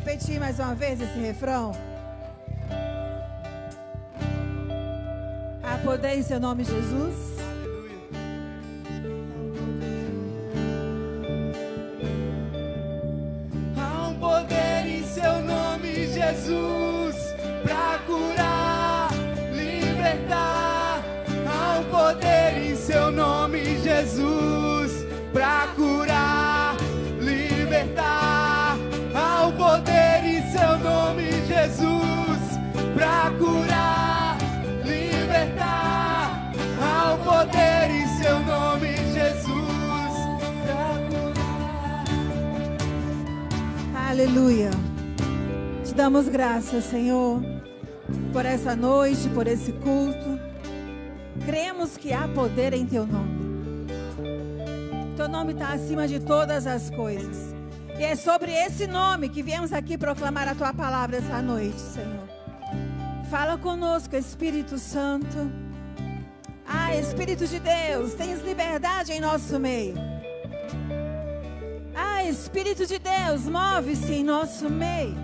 repetir mais uma vez esse refrão? Há poder em seu nome, Jesus. Há um poder em seu nome, Jesus, pra curar, libertar. Há um poder em seu nome, Jesus, pra curar, libertar. Há um poder em seu nome, Jesus, pra curar, libertar. Há um poder em seu nome, Jesus, pra curar. Aleluia. Te damos graças, Senhor, por essa noite, por esse culto. Cremos que há poder em Teu nome. Teu nome está acima de todas as coisas. E é sobre esse nome que viemos aqui proclamar a Tua palavra essa noite, Senhor. Fala conosco, Espírito Santo. Ah, Espírito de Deus, tens liberdade em nosso meio. Ah, Espírito de Deus, move-se em nosso meio.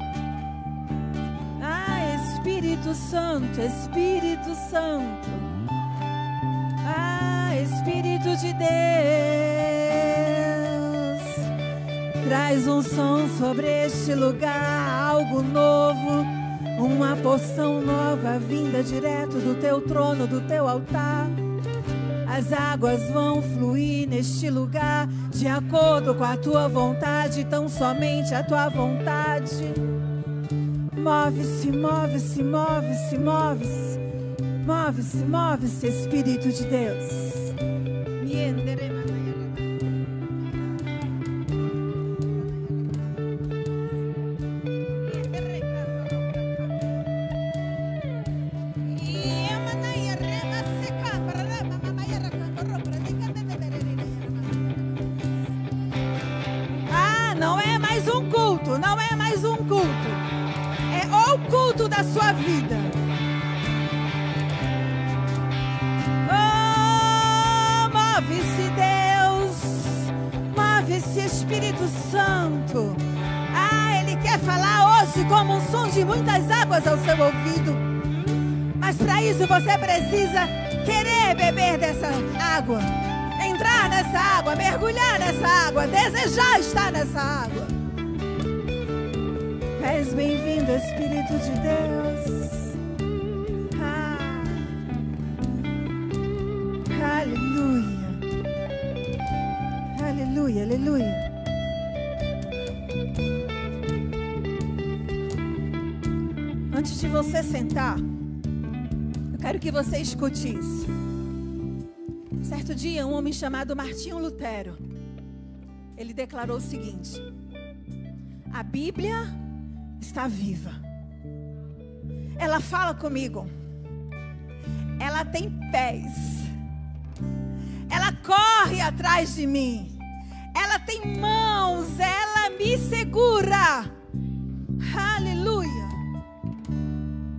Ah, Espírito Santo, Espírito Santo. Ah, Espírito de Deus, traz um som sobre este lugar, algo novo, uma porção nova vinda direto do Teu trono, do Teu altar. As águas vão fluir neste lugar de acordo com a Tua vontade, tão somente a Tua vontade. Move-se, move-se, move-se, move-se. Move-se, move-se, Espírito de Deus. Ah, não é mais um culto, não é mais um culto. É o culto da sua vida. Move-se, Deus, move-se, Espírito Santo. Ah, Ele quer falar hoje como um som de muitas águas ao seu ouvido. Mas para isso você precisa querer beber dessa água, entrar nessa água, mergulhar nessa água, desejar estar nessa água. És bem-vindo, Espírito de Deus. Aleluia. Aleluia, aleluia. Antes de você sentar, eu quero que você escute isso. Certo dia, um homem chamado Martinho Lutero, ele declarou o seguinte: a Bíblia está viva. Ela fala comigo. Ela tem pés. Ela corre atrás de mim. Ela tem mãos. Ela me segura. Aleluia.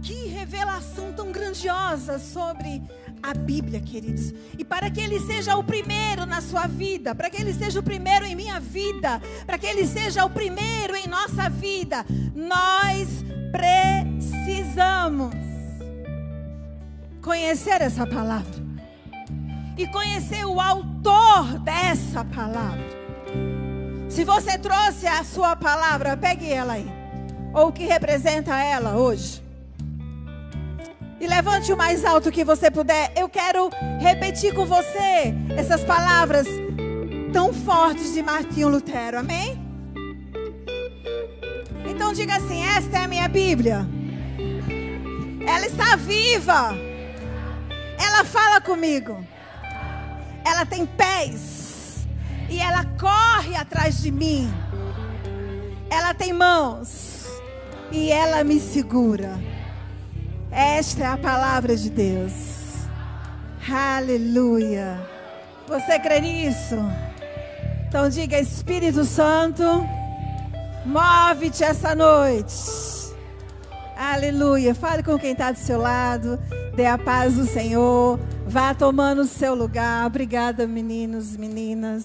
Que revelação tão grandiosa sobre a Bíblia, queridos. E para que Ele seja o primeiro na sua vida, para que Ele seja o primeiro em minha vida, para que Ele seja o primeiro em nossa vida, nós precisamos conhecer essa palavra e conhecer o autor dessa palavra. Se você trouxe a sua palavra, pegue ela aí, ou o que representa ela hoje, e levante o mais alto que você puder. Eu quero repetir com você essas palavras tão fortes de Martinho Lutero, amém? Então diga assim: esta é a minha Bíblia. Ela está viva. Ela fala comigo. Ela tem pés. E ela corre atrás de mim. Ela tem mãos. E ela me segura. Esta é a palavra de Deus. Aleluia. Você crê nisso? Então diga: Espírito Santo, move-te essa noite. Aleluia. Fale com quem está do seu lado. Dê a paz do Senhor. Vá tomando o seu lugar. Obrigada, meninos, meninas.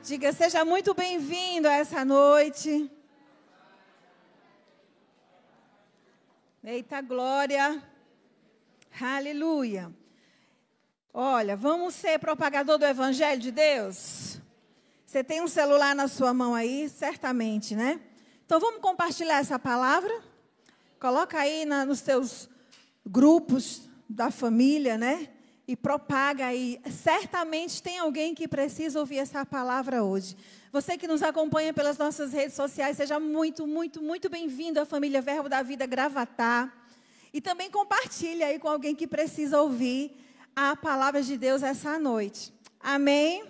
Diga: seja muito bem-vindo a essa noite. Eita glória. Aleluia. Olha, vamos ser propagador do Evangelho de Deus? Você tem um celular na sua mão aí, certamente, né? Então vamos compartilhar essa palavra? Coloca aí nos seus grupos da família, né? E propaga aí. Certamente tem alguém que precisa ouvir essa palavra hoje. Você que nos acompanha pelas nossas redes sociais, seja muito, muito, muito bem-vindo à família Verbo da Vida Gravatá. E também compartilhe aí com alguém que precisa ouvir a palavra de Deus essa noite. Amém?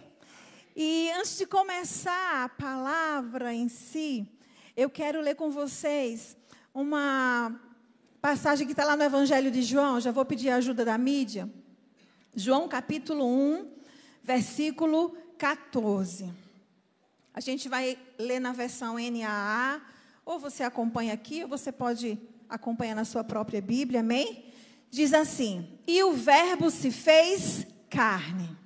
E antes de começar a palavra em si, eu quero ler com vocês uma passagem que está lá no Evangelho de João. Já vou pedir a ajuda da mídia. João capítulo 1, versículo 14. A gente vai ler na versão NAA, ou você acompanha aqui, ou você pode acompanhar na sua própria Bíblia, amém? Diz assim: e o verbo se fez carne.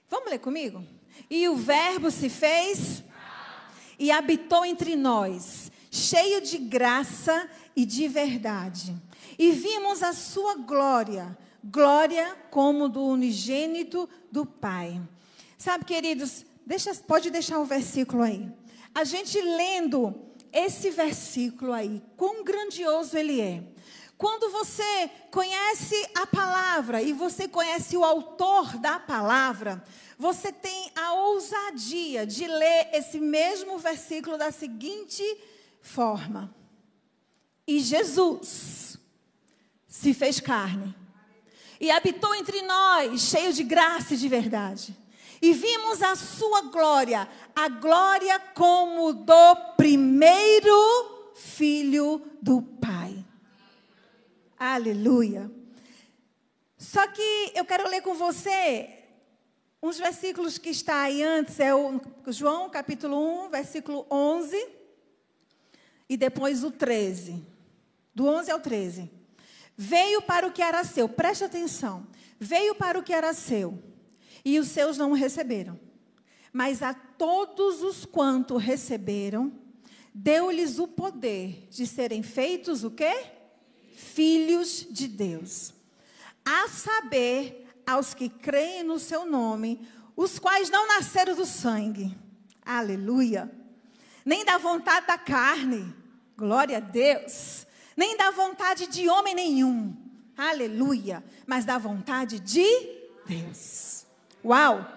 Vamos ler comigo? E o verbo se fez e habitou entre nós, cheio de graça e de verdade. E vimos a sua glória, glória como do unigênito do Pai. Sabe, queridos, pode deixar o versículo aí. A gente lendo esse versículo aí, quão grandioso ele é. Quando você conhece a palavra e você conhece o autor da palavra, você tem a ousadia de ler esse mesmo versículo da seguinte forma: e Jesus se fez carne e habitou entre nós, cheio de graça e de verdade. E vimos a sua glória, a glória como do primeiro filho do Pai. Aleluia. Só que eu quero ler com você uns versículos que está aí antes. É o João capítulo 1, versículo 11. E depois o 13. Do 11 ao 13. Veio para o que era seu. Preste atenção. Veio para o que era seu. E os seus não o receberam. Mas a todos os quanto receberam, deu-lhes o poder de serem feitos o quê? Filhos de Deus. A saber, aos que creem no seu nome, os quais não nasceram do sangue. Aleluia. Nem da vontade da carne. Glória a Deus. Nem da vontade de homem nenhum. Aleluia. Mas da vontade de Deus. Uau!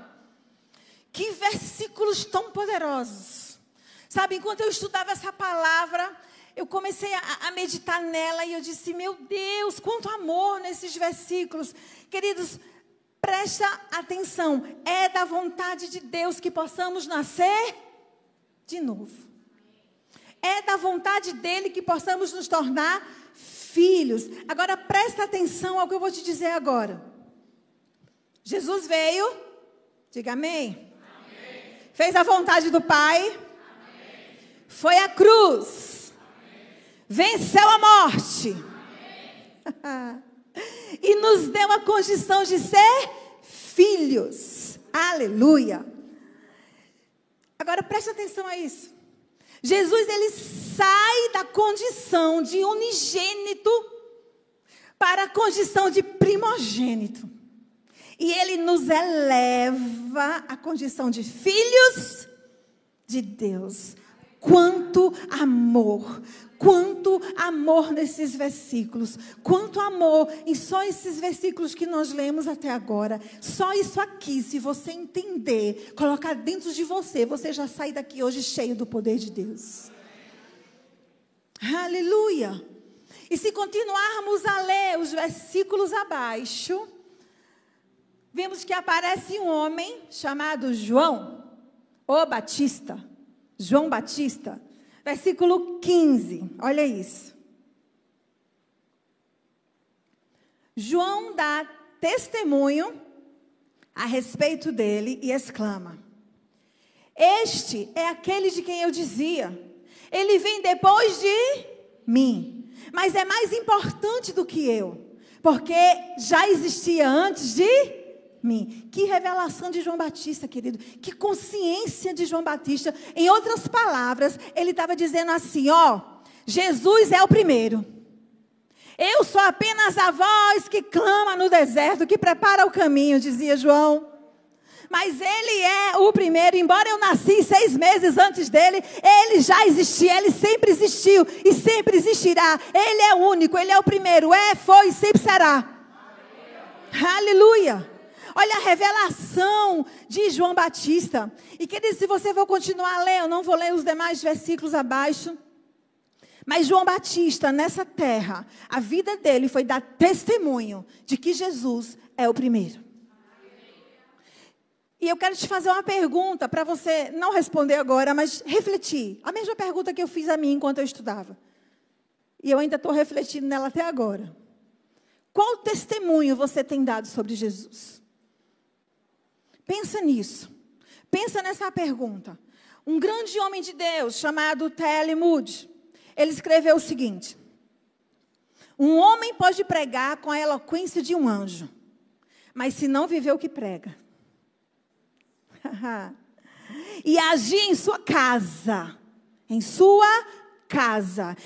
Que versículos tão poderosos. Sabe, enquanto eu estudava essa palavra, eu comecei a meditar nela e eu disse: meu Deus, quanto amor nesses versículos. Queridos, presta atenção. É da vontade de Deus que possamos nascer de novo. É da vontade dele que possamos nos tornar filhos. Agora presta atenção ao que eu vou te dizer agora. Jesus veio, diga amém. Amém. Fez a vontade do Pai. Amém. Foi à cruz. Venceu a morte. E nos deu a condição de ser filhos. Aleluia. Agora preste atenção a isso. Jesus, ele sai da condição de unigênito para a condição de primogênito. E ele nos eleva à condição de filhos de Deus. Quanto amor nesses versículos, quanto amor em só esses versículos que nós lemos até agora. Só isso aqui, se você entender, colocar dentro de você, você já sai daqui hoje cheio do poder de Deus. Aleluia. E se continuarmos a ler os versículos abaixo, vemos que aparece um homem chamado João, o Batista. João Batista, versículo 15, olha isso. João dá testemunho a respeito dele e exclama: este é aquele de quem eu dizia, ele vem depois de mim, mas é mais importante do que eu, porque já existia antes de mim. Que revelação de João Batista, querido. Que consciência de João Batista. Em outras palavras, ele estava dizendo assim: ó, Jesus é o primeiro. Eu sou apenas a voz que clama no deserto, que prepara o caminho, dizia João. Mas ele é o primeiro, embora eu nasci 6 meses antes dele, ele já existia, ele sempre existiu e sempre existirá. Ele é o único, ele é o primeiro, foi e sempre será. Aleluia! Olha a revelação de João Batista. E querido, se você for continuar a ler, eu não vou ler os demais versículos abaixo. Mas João Batista, nessa terra, a vida dele foi dar testemunho de que Jesus é o primeiro. E eu quero te fazer uma pergunta para você não responder agora, mas refletir. A mesma pergunta que eu fiz a mim enquanto eu estudava. E eu ainda estou refletindo nela até agora. Qual testemunho você tem dado sobre Jesus? Pensa nisso. Pensa nessa pergunta. Um grande homem de Deus chamado T.L. Moody, ele escreveu o seguinte: um homem pode pregar com a eloquência de um anjo, mas se não viver o que prega, e agir em sua casa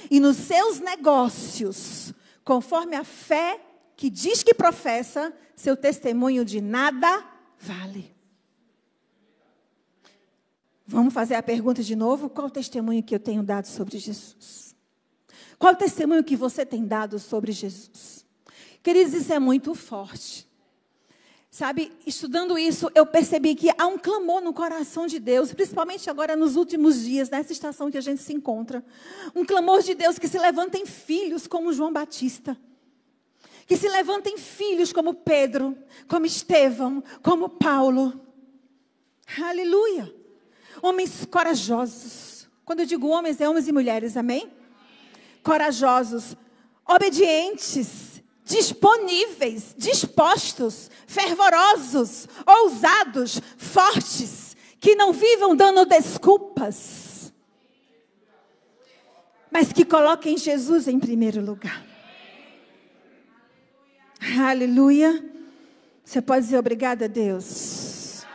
e nos seus negócios, conforme a fé que diz que professa, seu testemunho de nada vale. Vamos fazer a pergunta de novo? Qual o testemunho que eu tenho dado sobre Jesus? Qual o testemunho que você tem dado sobre Jesus? Queridos, isso é muito forte. Sabe, estudando isso, eu percebi que há um clamor no coração de Deus, principalmente agora nos últimos dias, nessa estação que a gente se encontra. Um clamor de Deus que se levantem filhos como João Batista. Que se levantem filhos como Pedro, como Estevão, como Paulo. Aleluia. Homens corajosos. Quando eu digo homens, é homens e mulheres, amém? Corajosos, obedientes, disponíveis, dispostos, fervorosos, ousados, fortes, que não vivam dando desculpas, mas que coloquem Jesus em primeiro lugar. Aleluia. Você pode dizer obrigada a Deus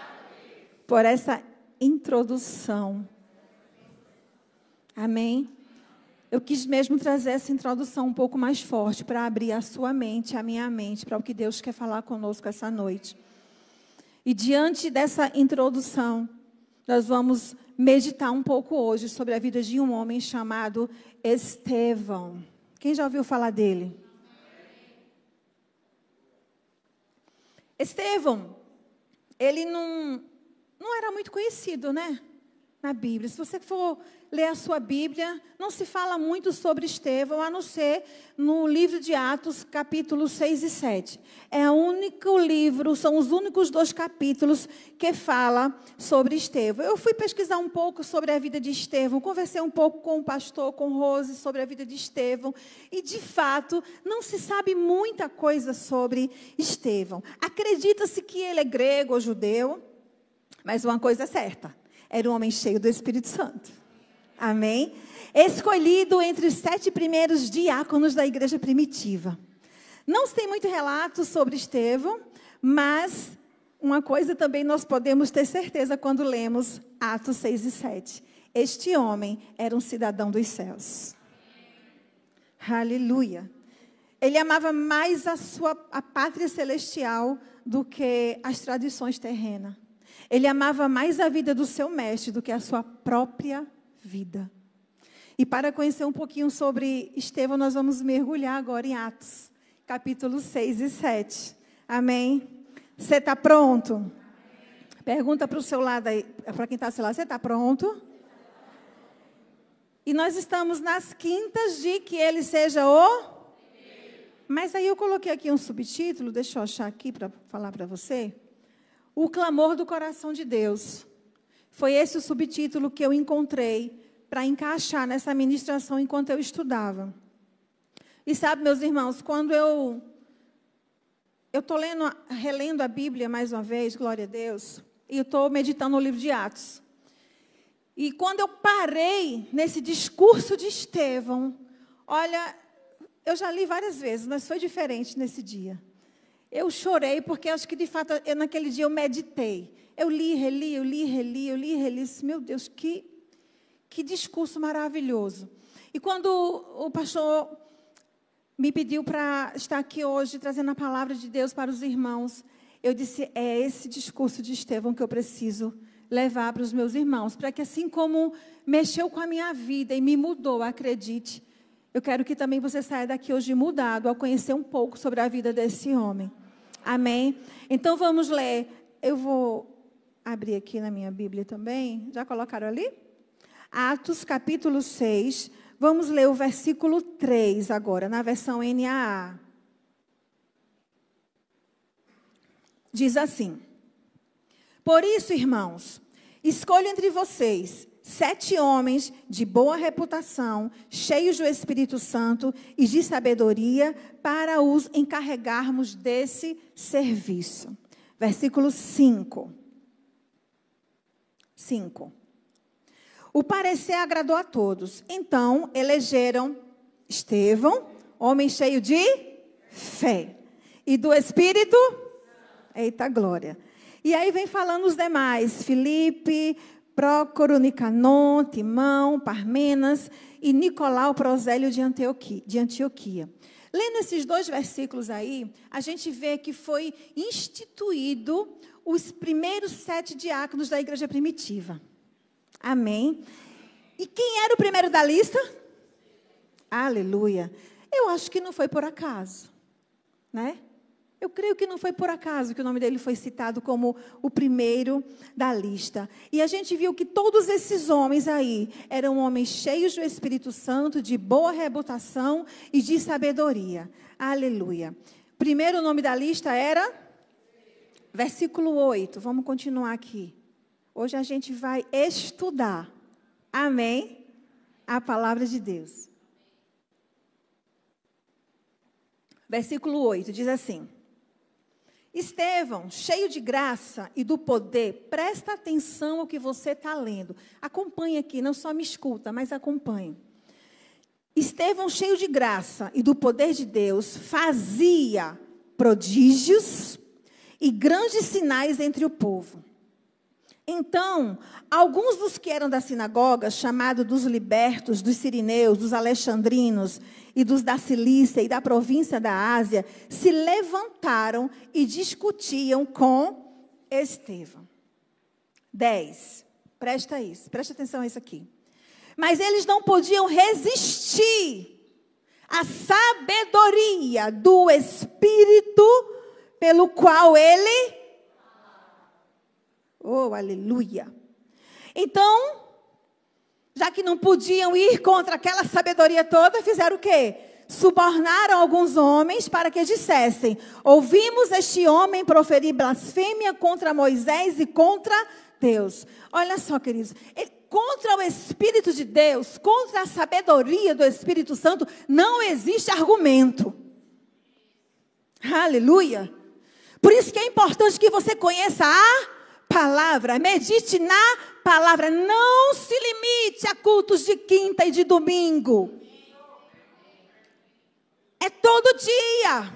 por essa introdução. Amém? Eu quis mesmo trazer essa introdução um pouco mais forte para abrir a sua mente, a minha mente, para o que Deus quer falar conosco essa noite. E diante dessa introdução, nós vamos meditar um pouco hoje sobre a vida de um homem chamado Estevão. Quem já ouviu falar dele? Estevão, ele não era muito conhecido, né? Na Bíblia. Se você for ler a sua Bíblia, não se fala muito sobre Estevão, a não ser no livro de Atos, capítulos 6 e 7. É o único livro, são os únicos 2 capítulos que fala sobre Estevão. Eu fui pesquisar um pouco sobre a vida de Estevão, conversei um pouco com o pastor, com Rose, sobre a vida de Estevão, e de fato, não se sabe muita coisa sobre Estevão. Acredita-se que ele é grego ou judeu, mas uma coisa é certa, era um homem cheio do Espírito Santo. Amém? Escolhido entre os 7 primeiros diáconos da igreja primitiva. Não se tem muito relato sobre Estevão, mas uma coisa também nós podemos ter certeza quando lemos Atos 6 e 7. Este homem era um cidadão dos céus. Aleluia. Ele amava mais a pátria celestial do que as tradições terrenas. Ele amava mais a vida do seu mestre do que a sua própria vida. E para conhecer um pouquinho sobre Estevão, nós vamos mergulhar agora em Atos, capítulo 6 e 7. Amém? Você está pronto? Amém. Pergunta para o seu lado aí, para quem está ao seu lado, você está pronto? E nós estamos nas quintas de que ele seja o... Mas aí eu coloquei aqui um subtítulo, deixa eu achar aqui para falar para você. O clamor do coração de Deus. Foi esse o subtítulo que eu encontrei para encaixar nessa ministração enquanto eu estudava. E sabe, meus irmãos, quando eu estou relendo a Bíblia mais uma vez, glória a Deus, e eu estou meditando no livro de Atos. E quando eu parei nesse discurso de Estevão, olha, eu já li várias vezes, mas foi diferente nesse dia. Eu chorei porque acho que, de fato, naquele dia eu meditei. Eu li, reli. Meu Deus, que discurso maravilhoso. E quando o pastor me pediu para estar aqui hoje, trazendo a palavra de Deus para os irmãos. Eu disse, é esse discurso de Estevão que eu preciso levar para os meus irmãos, para que assim como mexeu com a minha vida e me mudou, acredite, eu quero que também você saia daqui hoje mudado, ao conhecer um pouco sobre a vida desse homem. Amém? Então vamos ler, eu vou abrir aqui na minha Bíblia também, já colocaram ali? Atos capítulo 6, vamos ler o versículo 3 agora, na versão NAA. Diz assim: por isso, irmãos, escolho entre vocês 7 homens de boa reputação, cheios do Espírito Santo e de sabedoria, para os encarregarmos desse serviço. Versículo 5. O parecer agradou a todos. Então, elegeram Estevão, homem cheio de fé e do Espírito. Eita glória. E aí vem falando os demais. Filipe, Prócoro, Nicanor, Timão, Parmenas e Nicolau, prosélio de Antioquia. Lendo esses 2 versículos aí, a gente vê que foi instituído os primeiros 7 diáconos da igreja primitiva. Amém? E quem era o primeiro da lista? Aleluia. Eu acho que não foi por acaso, né? Eu creio que não foi por acaso que o nome dele foi citado como o primeiro da lista. E a gente viu que todos esses homens aí eram homens cheios do Espírito Santo, de boa reputação e de sabedoria. Aleluia. Primeiro nome da lista era? Versículo 8. Vamos continuar aqui. Hoje a gente vai estudar. Amém? A palavra de Deus. Versículo 8 diz assim: Estevão, cheio de graça e do poder, presta atenção ao que você está lendo. Acompanhe aqui, não só me escuta, mas acompanhe. Estevão, cheio de graça e do poder de Deus, fazia prodígios e grandes sinais entre o povo. Então, alguns dos que eram da sinagoga, chamados dos libertos, dos sirineus, dos alexandrinos e dos da Cilícia e da província da Ásia, se levantaram e discutiam com Estevão. 10. Presta atenção a isso aqui. Mas eles não podiam resistir à sabedoria do Espírito pelo qual ele... Oh, aleluia. Então, já que não podiam ir contra aquela sabedoria toda, fizeram o quê? Subornaram alguns homens para que dissessem: ouvimos este homem proferir blasfêmia contra Moisés e contra Deus. Olha só, queridos, contra o Espírito de Deus, contra a sabedoria do Espírito Santo, não existe argumento. Aleluia. Por isso que é importante que você conheça a palavra, medite na palavra, não se limite a cultos de quinta e de domingo. É todo dia.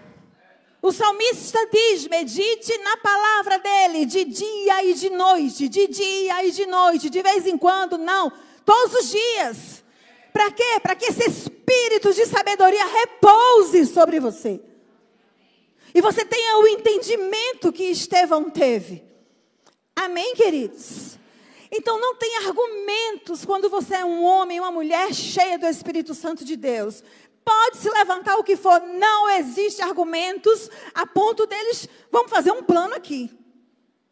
O salmista diz, medite na palavra dele, de dia e de noite, de dia e de noite, de vez em quando, não, todos os dias. Para quê? Para que esse espírito de sabedoria repouse sobre você. E você tenha o entendimento que Estevão teve. Amém, queridos? Então, não tem argumentos quando você é um homem, uma mulher cheia do Espírito Santo de Deus. Pode se levantar o que for, não existe argumentos a ponto deles, vamos fazer um plano aqui.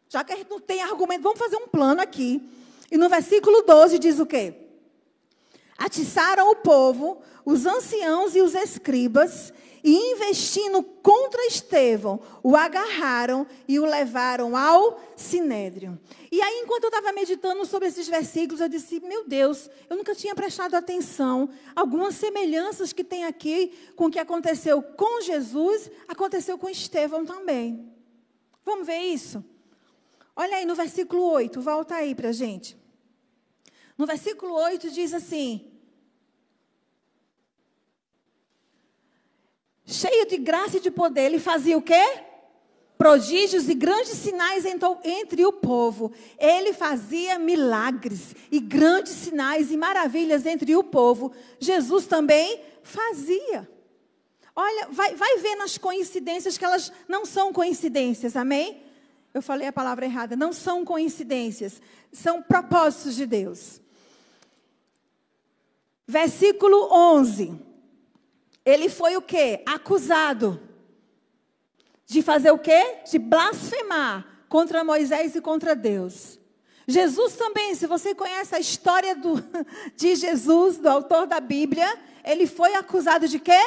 Já que a gente não tem argumento, vamos fazer um plano aqui. E no versículo 12 diz o quê? Atiçaram o povo, os anciãos e os escribas, e investindo contra Estevão, o agarraram e o levaram ao sinédrio. E aí, enquanto eu estava meditando sobre esses versículos, eu disse, meu Deus, eu nunca tinha prestado atenção. Algumas semelhanças que tem aqui com o que aconteceu com Jesus, aconteceu com Estevão também. Vamos ver isso? Olha aí no versículo 8, volta aí para a gente. No versículo 8 diz assim: cheio de graça e de poder, ele fazia o quê? Prodígios e grandes sinais entre o povo. Ele fazia milagres e grandes sinais e maravilhas entre o povo. Jesus também fazia. Olha, vai ver nas coincidências que elas não são coincidências, amém? Eu falei a palavra errada, não são coincidências, são propósitos de Deus. Versículo 11. Ele foi o quê? Acusado de fazer o quê? De blasfemar contra Moisés e contra Deus. Jesus também, se você conhece a história de Jesus, do autor da Bíblia, ele foi acusado de quê?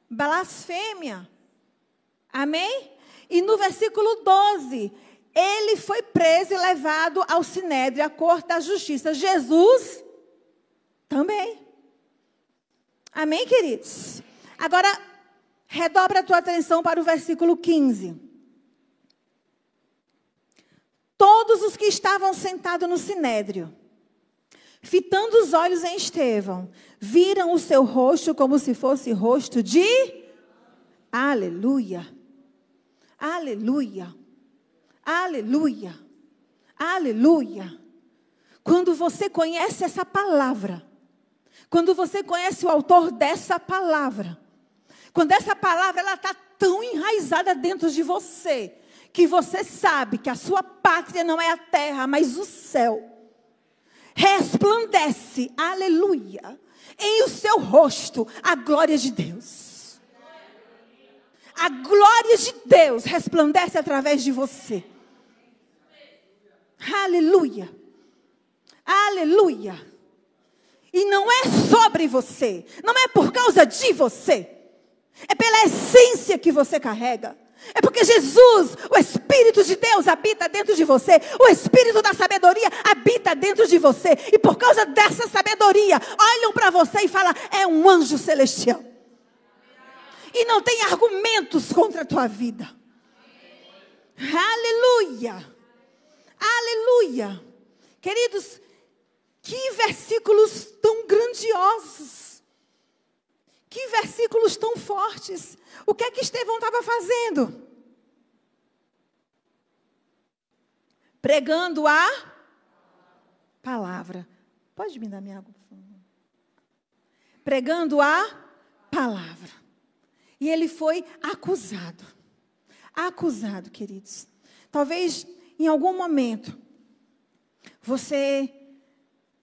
Blasfêmia. Amém? E no versículo 12, ele foi preso e levado ao Sinédrio, à corte da justiça. Jesus também. Amém, queridos? Agora, redobra a tua atenção para o versículo 15. Todos os que estavam sentados no Sinédrio, fitando os olhos em Estevão, viram o seu rosto como se fosse rosto de... Aleluia. Aleluia. Aleluia. Aleluia. Quando você conhece essa palavra, quando você conhece o autor dessa palavra, quando essa palavra ela está tão enraizada dentro de você, que você sabe que a sua pátria não é a terra, mas o céu, resplandece, aleluia, em o seu rosto a glória de Deus. A glória de Deus resplandece através de você. Aleluia. Aleluia. E não é sobre você, não é por causa de você, é pela essência que você carrega. É porque Jesus, o Espírito de Deus habita dentro de você. O Espírito da sabedoria habita dentro de você. E por causa dessa sabedoria, olham para você e falam, é um anjo celestial. E não tem argumentos contra a tua vida. Aleluia. Aleluia. Queridos, que versículos tão grandiosos. Que versículos tão fortes. O que é que Estevão estava fazendo? Pregando a palavra. Pode me dar minha água, por favor? Pregando a palavra. E ele foi acusado. Acusado, queridos. Talvez em algum momento você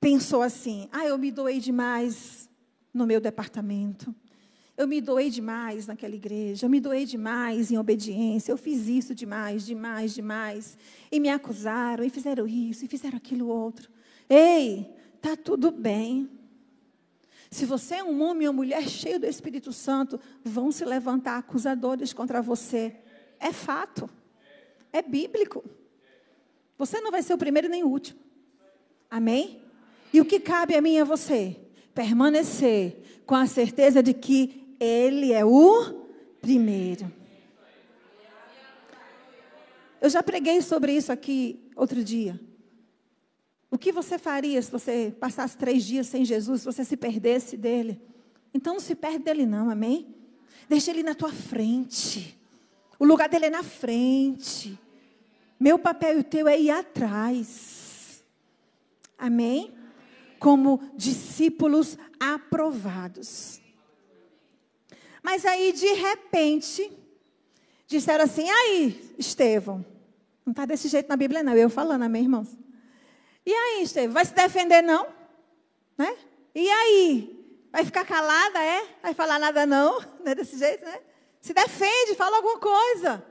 pensou assim, eu me doei demais no meu departamento. Eu me doei demais naquela igreja. Eu me doei demais em obediência. Eu fiz isso demais. E me acusaram, e fizeram isso, e fizeram aquilo outro. Ei, está tudo bem. Se você é um homem ou mulher cheio do Espírito Santo, vão se levantar acusadores contra você. É fato. É bíblico. Você não vai ser o primeiro nem o último. Amém? E o que cabe a mim e a você? Permanecer com a certeza de que Ele é o primeiro. Eu já preguei sobre isso aqui outro dia. O que você faria se você passasse 3 dias sem Jesus, se você se perdesse dele? Então não se perde dele não, amém? Deixa ele na tua frente. O lugar dele é na frente. Meu papel e o teu é ir atrás. Amém? Como discípulos aprovados. Mas aí, de repente, disseram assim, aí, Estevão, não está desse jeito na Bíblia não, eu falando, amém, irmãos? E aí, Estevão, vai se defender não? Né? E aí, vai ficar calada, é? Vai falar nada não? Não é desse jeito, né? Se defende, fala alguma coisa.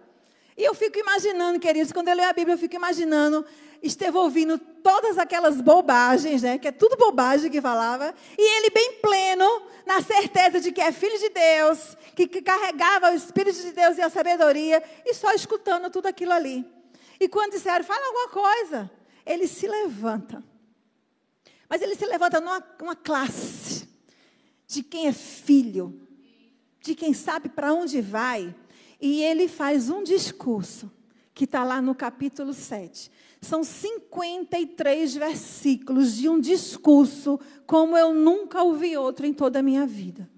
E eu fico imaginando, queridos, quando eu leio a Bíblia, eu fico imaginando Estevão ouvindo todas aquelas bobagens, né? Que é tudo bobagem que falava. E ele bem pleno, na certeza de que é filho de Deus, que carregava o Espírito de Deus e a sabedoria, e só escutando tudo aquilo ali. E quando disseram, fala alguma coisa, ele se levanta. Mas ele se levanta numa classe de quem é filho, de quem sabe para onde vai. E ele faz um discurso, que está lá no capítulo 7. São 53 versículos de um discurso como eu nunca ouvi outro em toda a minha vida.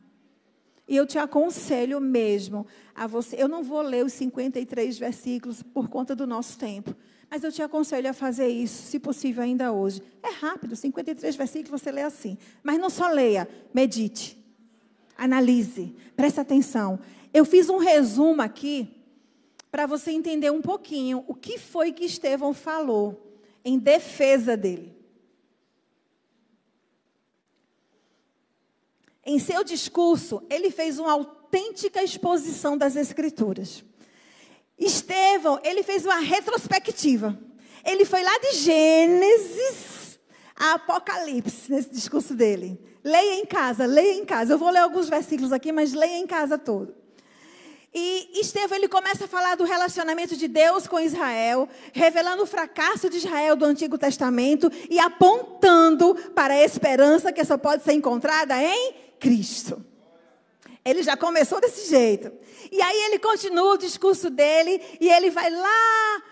E eu te aconselho mesmo a você. Eu não vou ler os 53 versículos por conta do nosso tempo. Mas eu te aconselho a fazer isso, se possível ainda hoje. É rápido, 53 versículos você lê assim. Mas não só leia, medite. Analise, presta atenção. Eu fiz um resumo aqui para você entender um pouquinho o que foi que Estevão falou em defesa dele. Em seu discurso, ele fez uma autêntica exposição das Escrituras. Estevão, ele fez uma retrospectiva. Ele foi lá de Gênesis a Apocalipse, nesse discurso dele. Leia em casa, leia em casa. Eu vou ler alguns versículos aqui, mas leia em casa todo. E Estevão, ele começa a falar do relacionamento de Deus com Israel, revelando o fracasso de Israel do Antigo Testamento e apontando para a esperança que só pode ser encontrada em Cristo. Ele já começou desse jeito. E aí ele continua o discurso dele e ele vai lá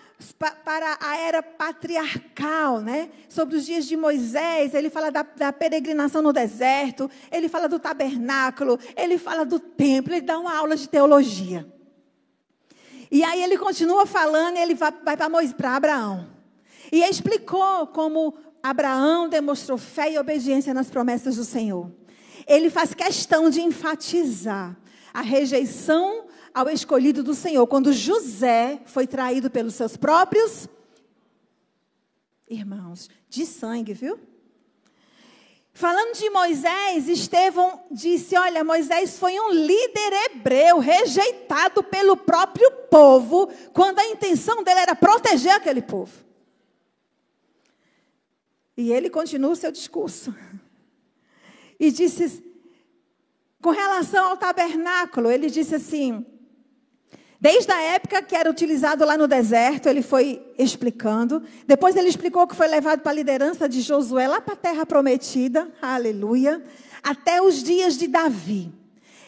para a era patriarcal, né? Sobre os dias de Moisés. Ele fala da peregrinação no deserto, ele fala do tabernáculo, ele fala do templo, ele dá uma aula de teologia. E aí ele continua falando e ele vai para Abraão. E explicou como Abraão demonstrou fé e obediência nas promessas do Senhor. Ele faz questão de enfatizar a rejeição ao escolhido do Senhor, quando José foi traído pelos seus próprios irmãos, de sangue, viu? Falando de Moisés, Estevão disse, olha, Moisés foi um líder hebreu, rejeitado pelo próprio povo, quando a intenção dele era proteger aquele povo. E ele continua o seu discurso. E disse, com relação ao tabernáculo, ele disse assim, desde a época que era utilizado lá no deserto, ele foi explicando. Depois ele explicou que foi levado para a liderança de Josué, lá para a terra prometida, aleluia, até os dias de Davi.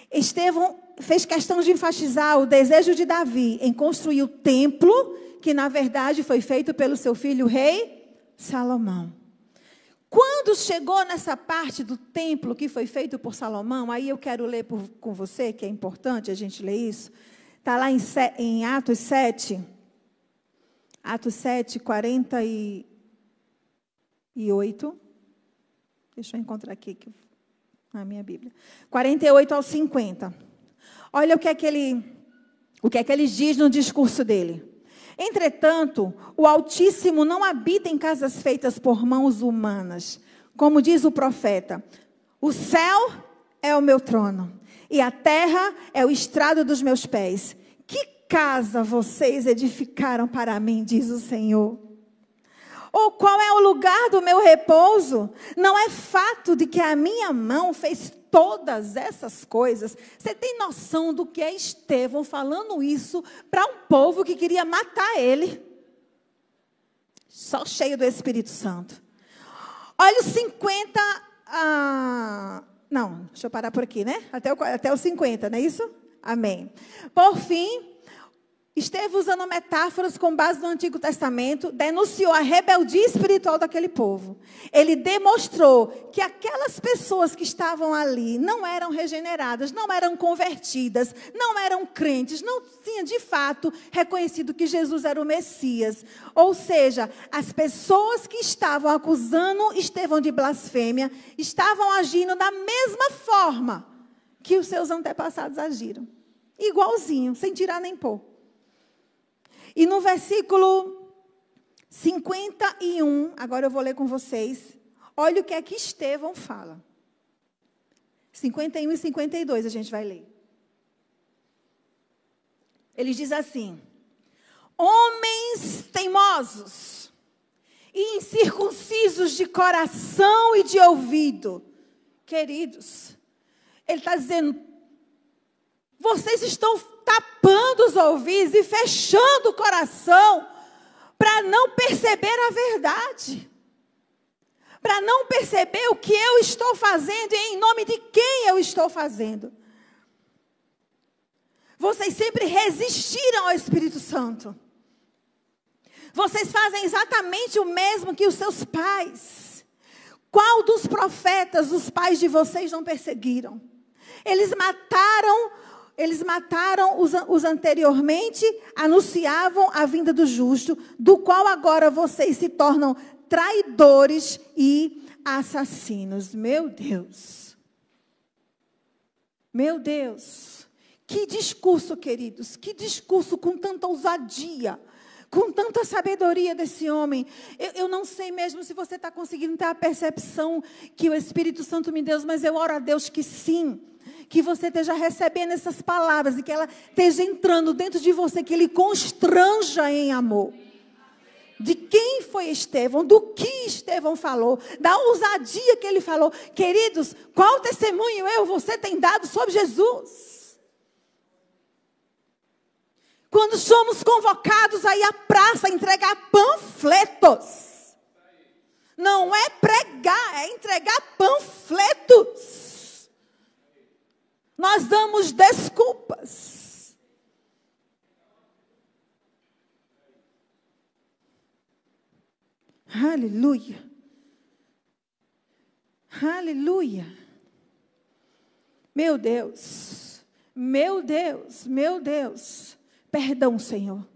Estevão fez questão de enfatizar o desejo de Davi em construir o templo, que na verdade foi feito pelo seu filho, o rei Salomão. Quando chegou nessa parte do templo que foi feito por Salomão, aí eu quero ler com você, que é importante a gente ler isso. Está lá em Atos 7, 48. Deixa eu encontrar aqui na minha Bíblia. 48 ao 50. Olha o que é que ele diz no discurso dele. Entretanto, o Altíssimo não habita em casas feitas por mãos humanas. Como diz o profeta, o céu é o meu trono e a terra é o estrado dos meus pés. Que casa vocês edificaram para mim, diz o Senhor? Ou qual é o lugar do meu repouso? Não é fato de que a minha mão fez todas essas coisas? Você tem noção do que é Estevão falando isso para um povo que queria matar ele? Só cheio do Espírito Santo. Olha os 50... Não, deixa eu parar por aqui, né? Até os 50, não é isso? Amém. Por fim, Estevão, usando metáforas com base no Antigo Testamento, denunciou a rebeldia espiritual daquele povo. Ele demonstrou que aquelas pessoas que estavam ali não eram regeneradas, não eram convertidas, não eram crentes, não tinham de fato reconhecido que Jesus era o Messias. Ou seja, as pessoas que estavam acusando Estevão de blasfêmia estavam agindo da mesma forma que os seus antepassados agiram. Igualzinho, sem tirar nem pôr. E no versículo 51, agora eu vou ler com vocês, olha o que é que Estevão fala. 51 e 52 a gente vai ler. Ele diz assim: homens teimosos e incircuncisos de coração e de ouvido. Queridos, ele está dizendo, vocês estão tapando os ouvidos e fechando o coração para não perceber a verdade, para não perceber o que eu estou fazendo e em nome de quem eu estou fazendo. Vocês sempre resistiram ao Espírito Santo. Vocês fazem exatamente o mesmo que os seus pais. Qual dos profetas os pais de vocês não perseguiram? Eles mataram os anteriormente, anunciavam a vinda do justo, do qual agora vocês se tornam traidores e assassinos. Meu Deus. Meu Deus, que discurso, queridos, que discurso com tanta ousadia, com tanta sabedoria desse homem. Eu não sei mesmo se você está conseguindo ter a percepção que o Espírito Santo me deu, mas eu oro a Deus que sim, que você esteja recebendo essas palavras e que ela esteja entrando dentro de você, que ele constranja em amor. De quem foi Estevão, do que Estevão falou, da ousadia que ele falou. Queridos, qual testemunho você tem dado sobre Jesus? Quando somos convocados a ir à praça, entregar panfletos. Não é pregar, é entregar panfletos. Nós damos desculpas. Aleluia. Aleluia. Meu Deus. Meu Deus. Meu Deus. Perdão, Senhor.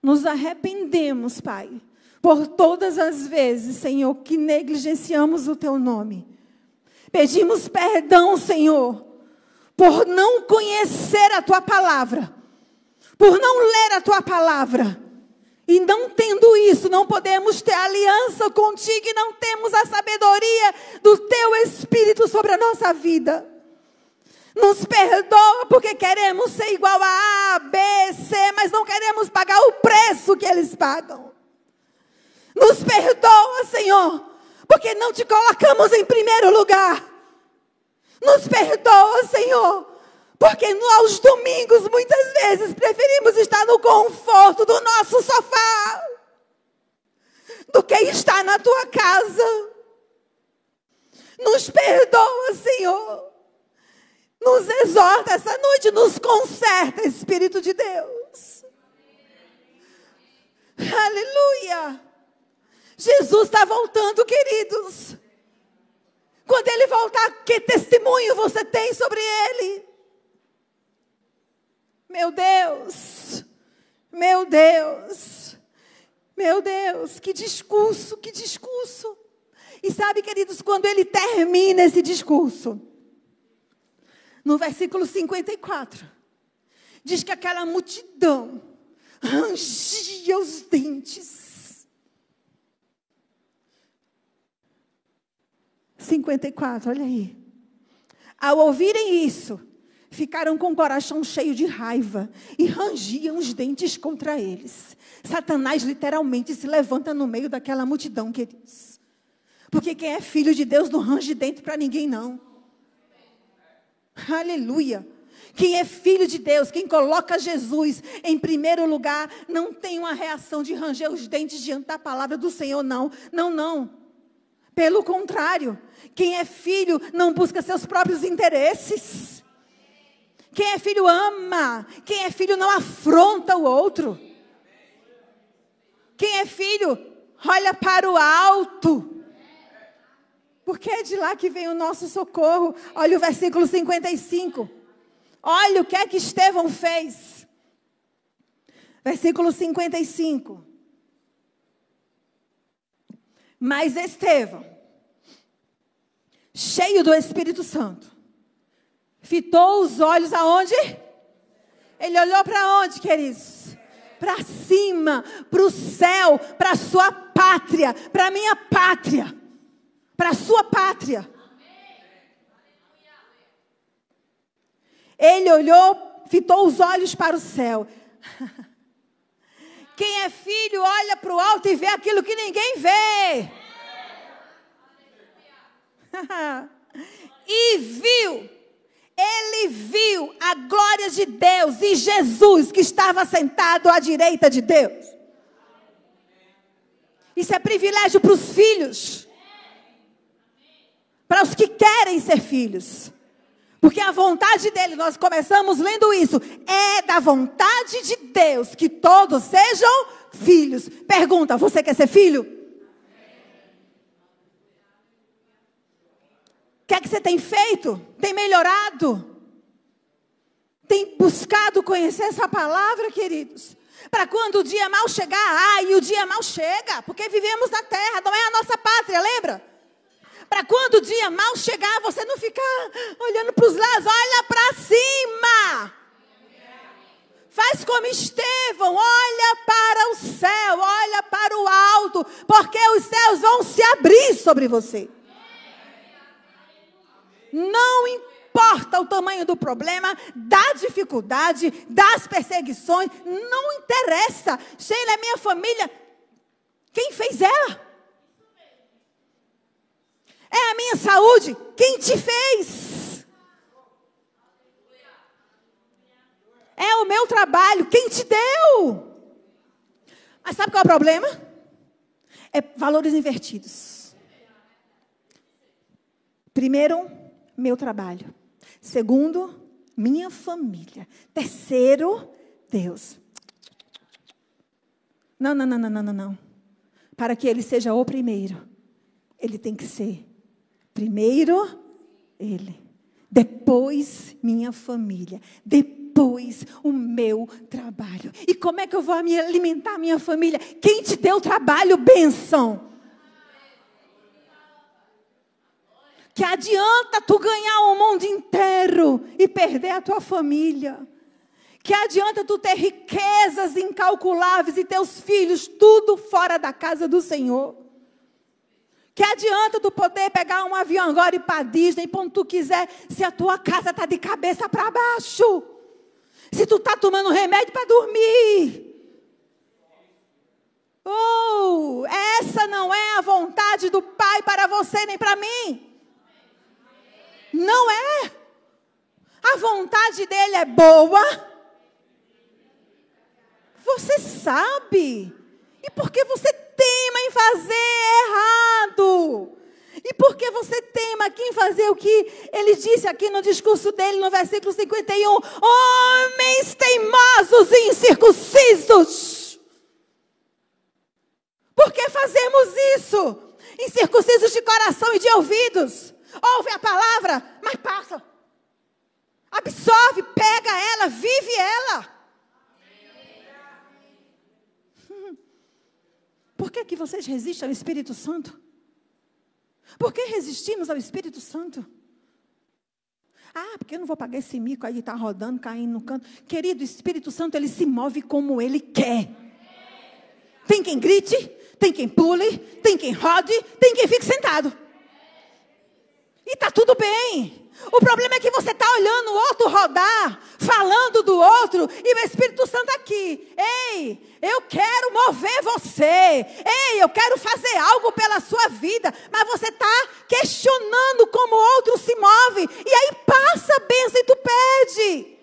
Nos arrependemos, Pai, por todas as vezes, Senhor, que negligenciamos o Teu nome. Pedimos perdão, Senhor, por não conhecer a Tua palavra, por não ler a Tua palavra. E não tendo isso, não podemos ter aliança contigo e não temos a sabedoria do Teu Espírito sobre a nossa vida. Nos perdoa porque queremos ser igual a A, B, C, mas não queremos pagar o preço que eles pagam. Nos perdoa, Senhor, porque não Te colocamos em primeiro lugar. Nos perdoa, Senhor, porque aos domingos, muitas vezes, preferimos estar no conforto do nosso sofá do que estar na Tua casa. Nos perdoa, Senhor. Nos exorta essa noite, nos conserta, Espírito de Deus. Aleluia. Jesus está voltando, queridos. Quando Ele voltar, que testemunho você tem sobre Ele? Meu Deus, meu Deus, meu Deus, que discurso, que discurso. E sabe, queridos, quando ele termina esse discurso, no versículo 54, diz que aquela multidão rangia os dentes. 54, olha aí. Ao ouvirem isso, ficaram com o coração cheio de raiva e rangiam os dentes contra eles. Satanás literalmente se levanta no meio daquela multidão, queridos. Porque quem é filho de Deus não range dente para ninguém, não. Aleluia. Quem é filho de Deus, quem coloca Jesus em primeiro lugar, não tem uma reação de ranger os dentes diante da palavra do Senhor, não. Não, não. Pelo contrário, quem é filho não busca seus próprios interesses. Quem é filho ama. Quem é filho não afronta o outro. Quem é filho olha para o alto. Porque é de lá que vem o nosso socorro. Olha o versículo 55. Olha o que é que Estevão fez. Versículo 55. Mas Estevão, cheio do Espírito Santo, fitou os olhos aonde? Ele olhou para onde, queridos? Para cima, para o céu, para a sua pátria, para a minha pátria, para a sua pátria. Ele olhou, fitou os olhos para o céu. Quem é filho olha para o alto e vê aquilo que ninguém vê. E viu. Ele viu a glória de Deus e Jesus que estava sentado à direita de Deus. Isso é privilégio para os filhos. Para os que querem ser filhos. Porque a vontade dele, nós começamos lendo isso, é da vontade de Deus que todos sejam filhos. Pergunta, você quer ser filho? O que é que você tem feito? Tem melhorado? Tem buscado conhecer essa palavra, queridos? Para quando o dia mal chegar, e o dia mal chega, porque vivemos na terra, não é a nossa pátria, lembra? Para quando o dia mal chegar, você não ficar olhando para os lados, olha para cima. Faz como Estevão, olha para o céu, olha para o alto, porque os céus vão se abrir sobre você. Não importa o tamanho do problema, da dificuldade, das perseguições, não interessa. Sheila é minha família. Quem fez ela? É a minha saúde. Quem te fez? É o meu trabalho. Quem te deu? Mas sabe qual é o problema? É valores invertidos. Primeiro, meu trabalho. Segundo, minha família. Terceiro, Deus. Não. Para que ele seja o primeiro, ele tem que ser primeiro ele, depois minha família, depois o meu trabalho. E como é que eu vou me alimentar minha família? Quem te deu trabalho, bênção? Que adianta tu ganhar o mundo inteiro e perder a tua família? Que adianta tu ter riquezas incalculáveis e teus filhos tudo fora da casa do Senhor? Que adianta tu poder pegar um avião agora e ir para Disney, para onde tu quiser, se a tua casa está de cabeça para baixo? Se tu está tomando remédio para dormir? Oh, essa não é a vontade do Pai para você nem para mim. Não é. A vontade dele é boa. Você sabe. E por que você teima em fazer errado? E por que você teima aqui em fazer o que ele disse aqui no discurso dele, no versículo 51? Homens teimosos e incircuncisos. Por que fazemos isso? Incircuncisos de coração e de ouvidos. Ouve a palavra, mas passa. Absorve, pega ela, vive ela. Por que vocês resistem ao Espírito Santo? Por que resistimos ao Espírito Santo? Ah, porque eu não vou pagar esse mico aí de estar rodando, caindo no canto. Querido, o Espírito Santo, ele se move como ele quer. Tem quem grite, tem quem pule, tem quem rode, tem quem fique sentado. E está tudo bem. O problema é que você está olhando o outro rodar, falando do outro, e o Espírito Santo aqui. Ei, eu quero mover você. Ei, eu quero fazer algo pela sua vida. Mas você está questionando como o outro se move. E aí passa a bênção e tu pede.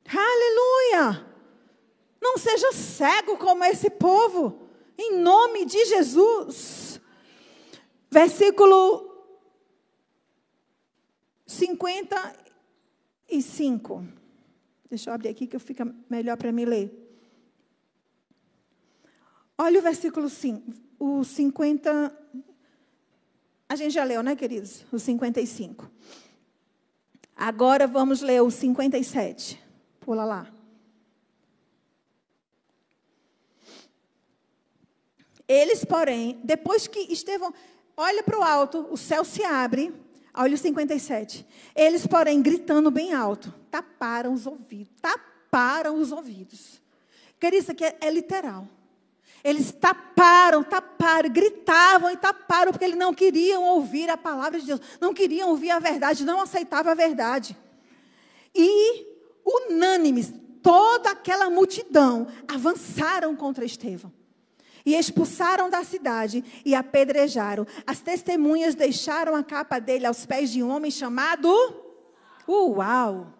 Aleluia. Não seja cego como esse povo. Em nome de Jesus. Versículo 55. Deixa eu abrir aqui que fica melhor para me ler. Olha o versículo 5. O 50. A gente já leu, né, queridos? O 55. Agora vamos ler o 57. Pula lá. Eles, porém, depois que Estevão olha para o alto, o céu se abre. Olha o 57. Eles, porém, gritando bem alto, taparam os ouvidos. Taparam os ouvidos. Querido, isso aqui é literal. Eles taparam, gritavam e taparam, porque eles não queriam ouvir a palavra de Deus. Não queriam ouvir a verdade, não aceitavam a verdade. E, unânimes, toda aquela multidão avançaram contra Estevão. E expulsaram da cidade e apedrejaram. As testemunhas deixaram a capa dele aos pés de um homem chamado... Uau!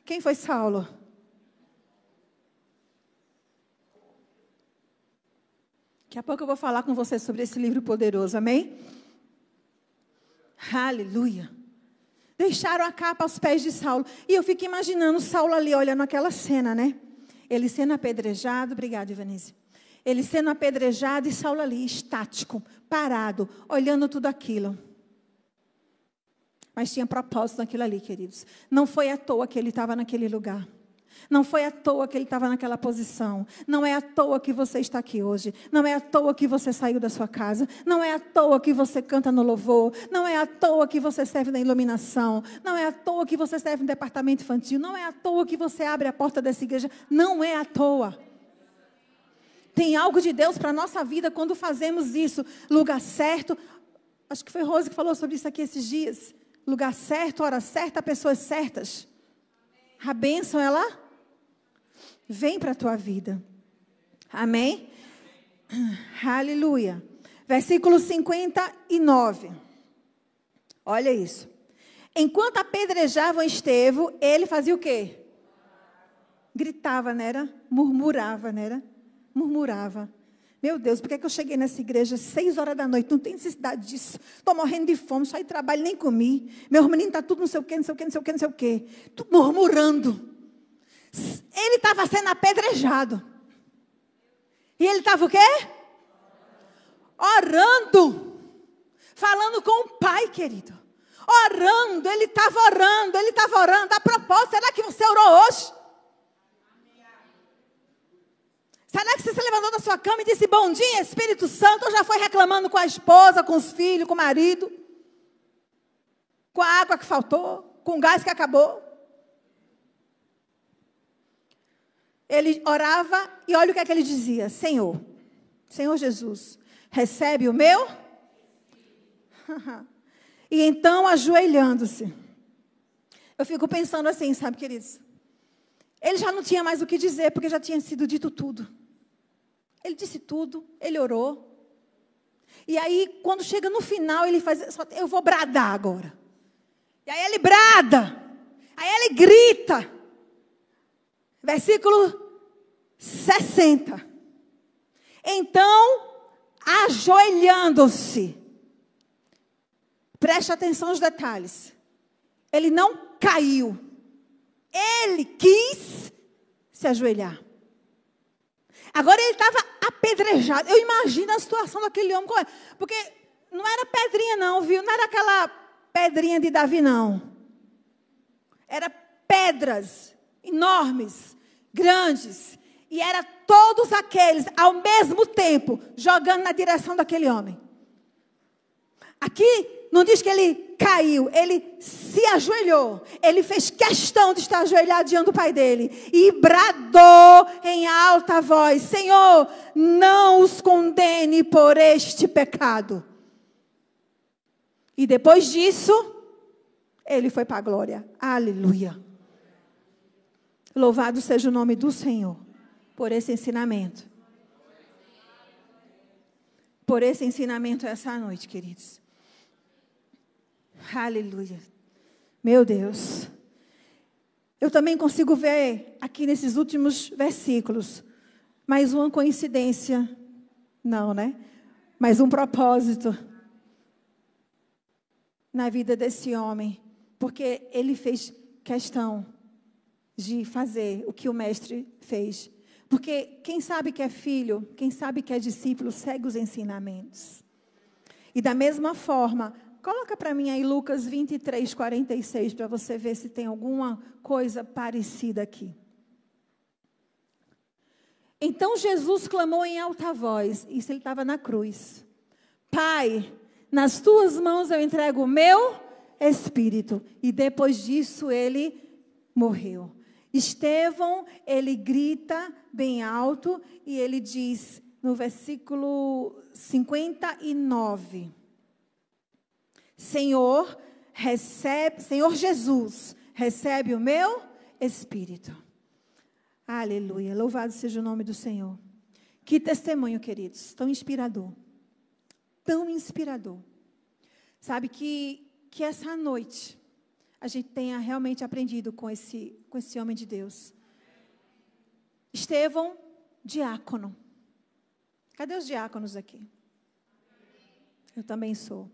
Quem foi Saulo? Daqui a pouco eu vou falar com você sobre esse livro poderoso, amém? Aleluia! Deixaram a capa aos pés de Saulo. E eu fico imaginando Saulo ali olhando aquela cena, né? Ele sendo apedrejado, obrigada, Ivanise. Ele sendo apedrejado e Saulo ali, estático, parado, olhando tudo aquilo. Mas tinha propósito naquilo ali, queridos. Não foi à toa que ele estava naquele lugar. Não foi à toa que ele estava naquela posição. Não é à toa que você está aqui hoje. Não é à toa que você saiu da sua casa. Não é à toa que você canta no louvor. Não é à toa que você serve na iluminação. Não é à toa que você serve no departamento infantil. Não é à toa que você abre a porta dessa igreja. Não é à toa. Tem algo de Deus para a nossa vida quando fazemos isso. Lugar certo. Acho que foi Rose que falou sobre isso aqui esses dias. Lugar certo, hora certa, pessoas certas. A bênção, ela vem para a tua vida. Amém? Aleluia. Versículo 59. Olha isso. Enquanto apedrejavam Estevão, ele fazia o quê? Gritava, não era? Murmurava, não era? Murmurava. Meu Deus, por que eu cheguei nessa igreja 6 horas da noite? Não tem necessidade disso. Estou morrendo de fome, saí de trabalho, nem comi. Meu menino está tudo não sei o quê, não sei o quê, não sei o quê, não sei o quê. Tudo murmurando. Ele estava sendo apedrejado. E ele estava o quê? Orando. Falando com o Pai, querido. Orando, ele estava orando, ele estava orando. A propósito, será que você orou hoje? Será que você se levantou da sua cama e disse, bom dia, Espírito Santo, ou já foi reclamando com a esposa, com os filhos, com o marido? Com a água que faltou, com o gás que acabou? Ele orava e olha o que é que ele dizia. Senhor Jesus, recebe o meu? E então, ajoelhando-se. Eu fico pensando assim, sabe, queridos? Ele já não tinha mais o que dizer, porque já tinha sido dito tudo. Ele disse tudo, ele orou. E aí, quando chega no final, ele faz, eu vou bradar agora. E aí ele brada. Aí ele grita. Versículo 60. Então, ajoelhando-se. Preste atenção aos detalhes. Ele não caiu. Ele quis se ajoelhar. Agora ele estava apedrejado. Eu imagino a situação daquele homem. Porque não era pedrinha não, viu? Não era aquela pedrinha de Davi, não. Era pedras enormes, grandes. E era todos aqueles, ao mesmo tempo, jogando na direção daquele homem. Aqui não diz que ele caiu, ele se ajoelhou. Ele fez questão de estar ajoelhado diante do pai dele. E bradou em alta voz, Senhor, não os condene por este pecado. E depois disso, ele foi para a glória. Aleluia. Louvado seja o nome do Senhor por esse ensinamento. Por esse ensinamento essa noite, queridos. Aleluia. Meu Deus. Eu também consigo ver aqui nesses últimos versículos mais uma coincidência. Não, né? Mais um propósito na vida desse homem. Porque ele fez questão de fazer o que o mestre fez. Porque quem sabe que é filho, quem sabe que é discípulo, segue os ensinamentos. E da mesma forma, coloca para mim aí Lucas 23, 46, para você ver se tem alguma coisa parecida aqui. Então Jesus clamou em alta voz, isso ele estava na cruz. Pai, nas tuas mãos eu entrego o meu espírito. E depois disso ele morreu. Estevão, ele grita bem alto e ele diz no versículo 59... Senhor Jesus, recebe o meu espírito. Aleluia, louvado seja o nome do Senhor. Que testemunho, queridos, tão inspirador. Tão inspirador. Sabe que essa noite a gente tenha realmente aprendido com esse homem de Deus. Estevão, diácono. Cadê os diáconos aqui? Eu também sou.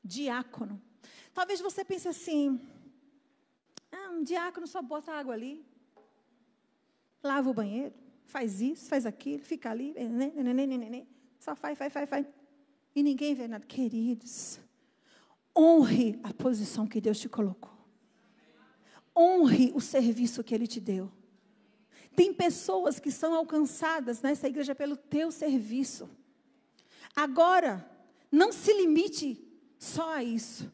Diácono. Talvez você pense assim, um diácono só bota água ali, lava o banheiro, faz isso, faz aquilo, fica ali, só faz. E ninguém vê nada. Queridos, honre a posição que Deus te colocou. Honre o serviço que Ele te deu. Tem pessoas que são alcançadas nessa igreja pelo teu serviço. Agora, não se limite só a isso.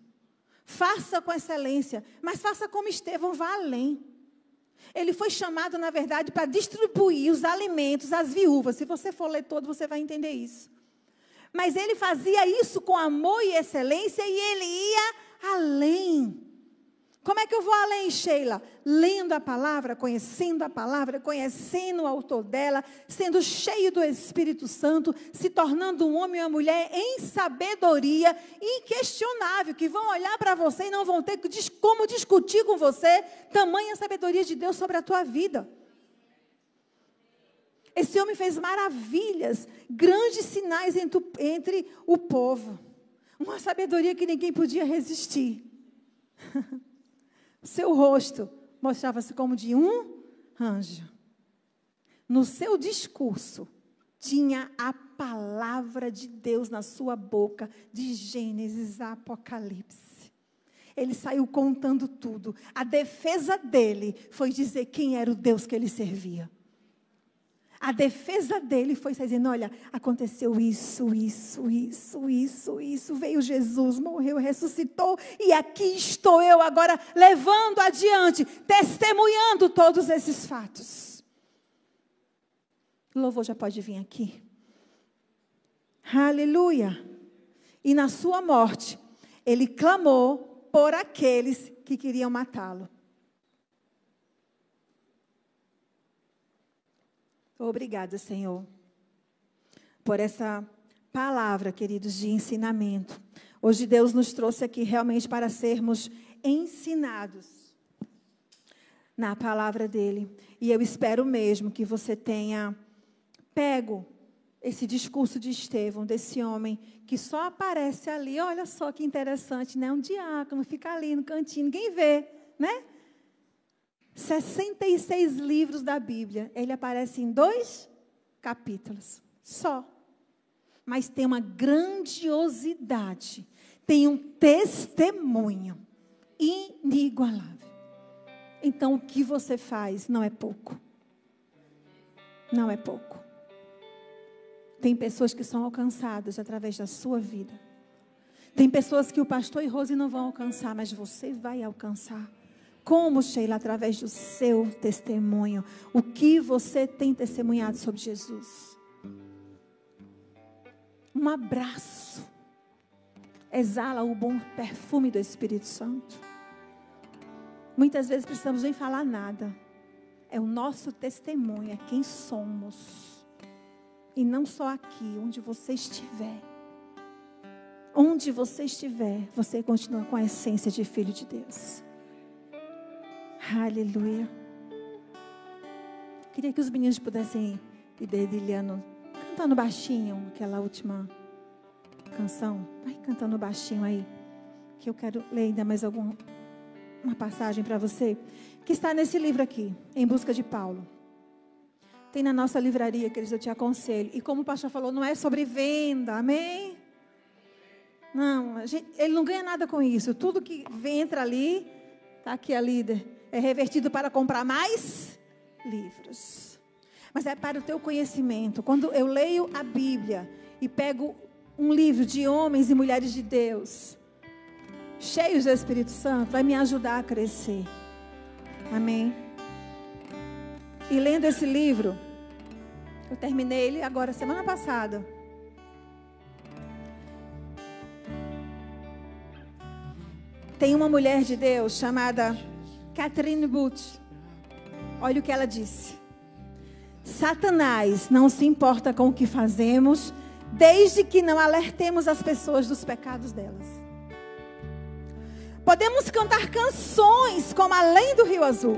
Faça com excelência, mas faça como Estevão, vá além. Ele foi chamado, na verdade, para distribuir os alimentos às viúvas. Se você for ler todo, você vai entender isso. Mas ele fazia isso com amor e excelência e ele ia além. Como é que eu vou além, Sheila? Lendo a palavra, conhecendo o autor dela, sendo cheio do Espírito Santo, se tornando um homem e uma mulher em sabedoria inquestionável, que vão olhar para você e não vão ter como discutir com você tamanha sabedoria de Deus sobre a tua vida. Esse homem fez maravilhas, grandes sinais entre o povo. Uma sabedoria que ninguém podia resistir. Seu rosto mostrava-se como de um anjo. No seu discurso, tinha a palavra de Deus na sua boca, de Gênesis a Apocalipse. Ele saiu contando tudo. A defesa dele foi dizer quem era o Deus que ele servia. A defesa dele foi dizendo, olha, aconteceu isso, veio Jesus, morreu, ressuscitou, e aqui estou eu agora levando adiante, testemunhando todos esses fatos. O louvor já pode vir aqui. Aleluia. E na sua morte, ele clamou por aqueles que queriam matá-lo. Obrigada, Senhor, por essa palavra, queridos, de ensinamento. Hoje Deus nos trouxe aqui realmente para sermos ensinados na palavra dEle. E eu espero mesmo que você tenha pego esse discurso de Estevão, desse homem que só aparece ali. Olha só que interessante, né? Um diácono, fica ali no cantinho, ninguém vê, né? 66 livros da Bíblia, ele aparece em 2 capítulos, só. Mas tem uma grandiosidade, tem um testemunho inigualável. Então, o que você faz não é pouco. Não é pouco. Tem pessoas que são alcançadas através da sua vida. Tem pessoas que o pastor e Rose não vão alcançar, mas você vai alcançar. Como, Sheila? Através do seu testemunho. O que você tem testemunhado sobre Jesus? Um abraço. Exala o bom perfume do Espírito Santo. Muitas vezes precisamos nem falar nada. É o nosso testemunho, é quem somos. E não só aqui, onde você estiver. Onde você estiver, você continua com a essência de filho de Deus. Aleluia. Queria que os meninos pudessem ir dedilhando, cantando baixinho, aquela última canção. Vai cantando baixinho aí, que eu quero ler ainda mais uma passagem para você, que está nesse livro aqui, Em Busca de Paulo. Tem na nossa livraria, queridos, eu te aconselho. E como o pastor falou, não é sobre venda, amém? Não, ele não ganha nada com isso. Tudo que entra ali, está aqui a líder, é revertido para comprar mais livros. Mas é para o teu conhecimento. Quando eu leio a Bíblia e pego um livro de homens e mulheres de Deus, cheios do Espírito Santo, vai me ajudar a crescer. Amém? E lendo esse livro, eu terminei ele agora, semana passada. Tem uma mulher de Deus chamada Catherine Booth. Olha o que ela disse. Satanás não se importa com o que fazemos, desde que não alertemos as pessoas dos pecados delas. Podemos cantar canções como Além do Rio Azul,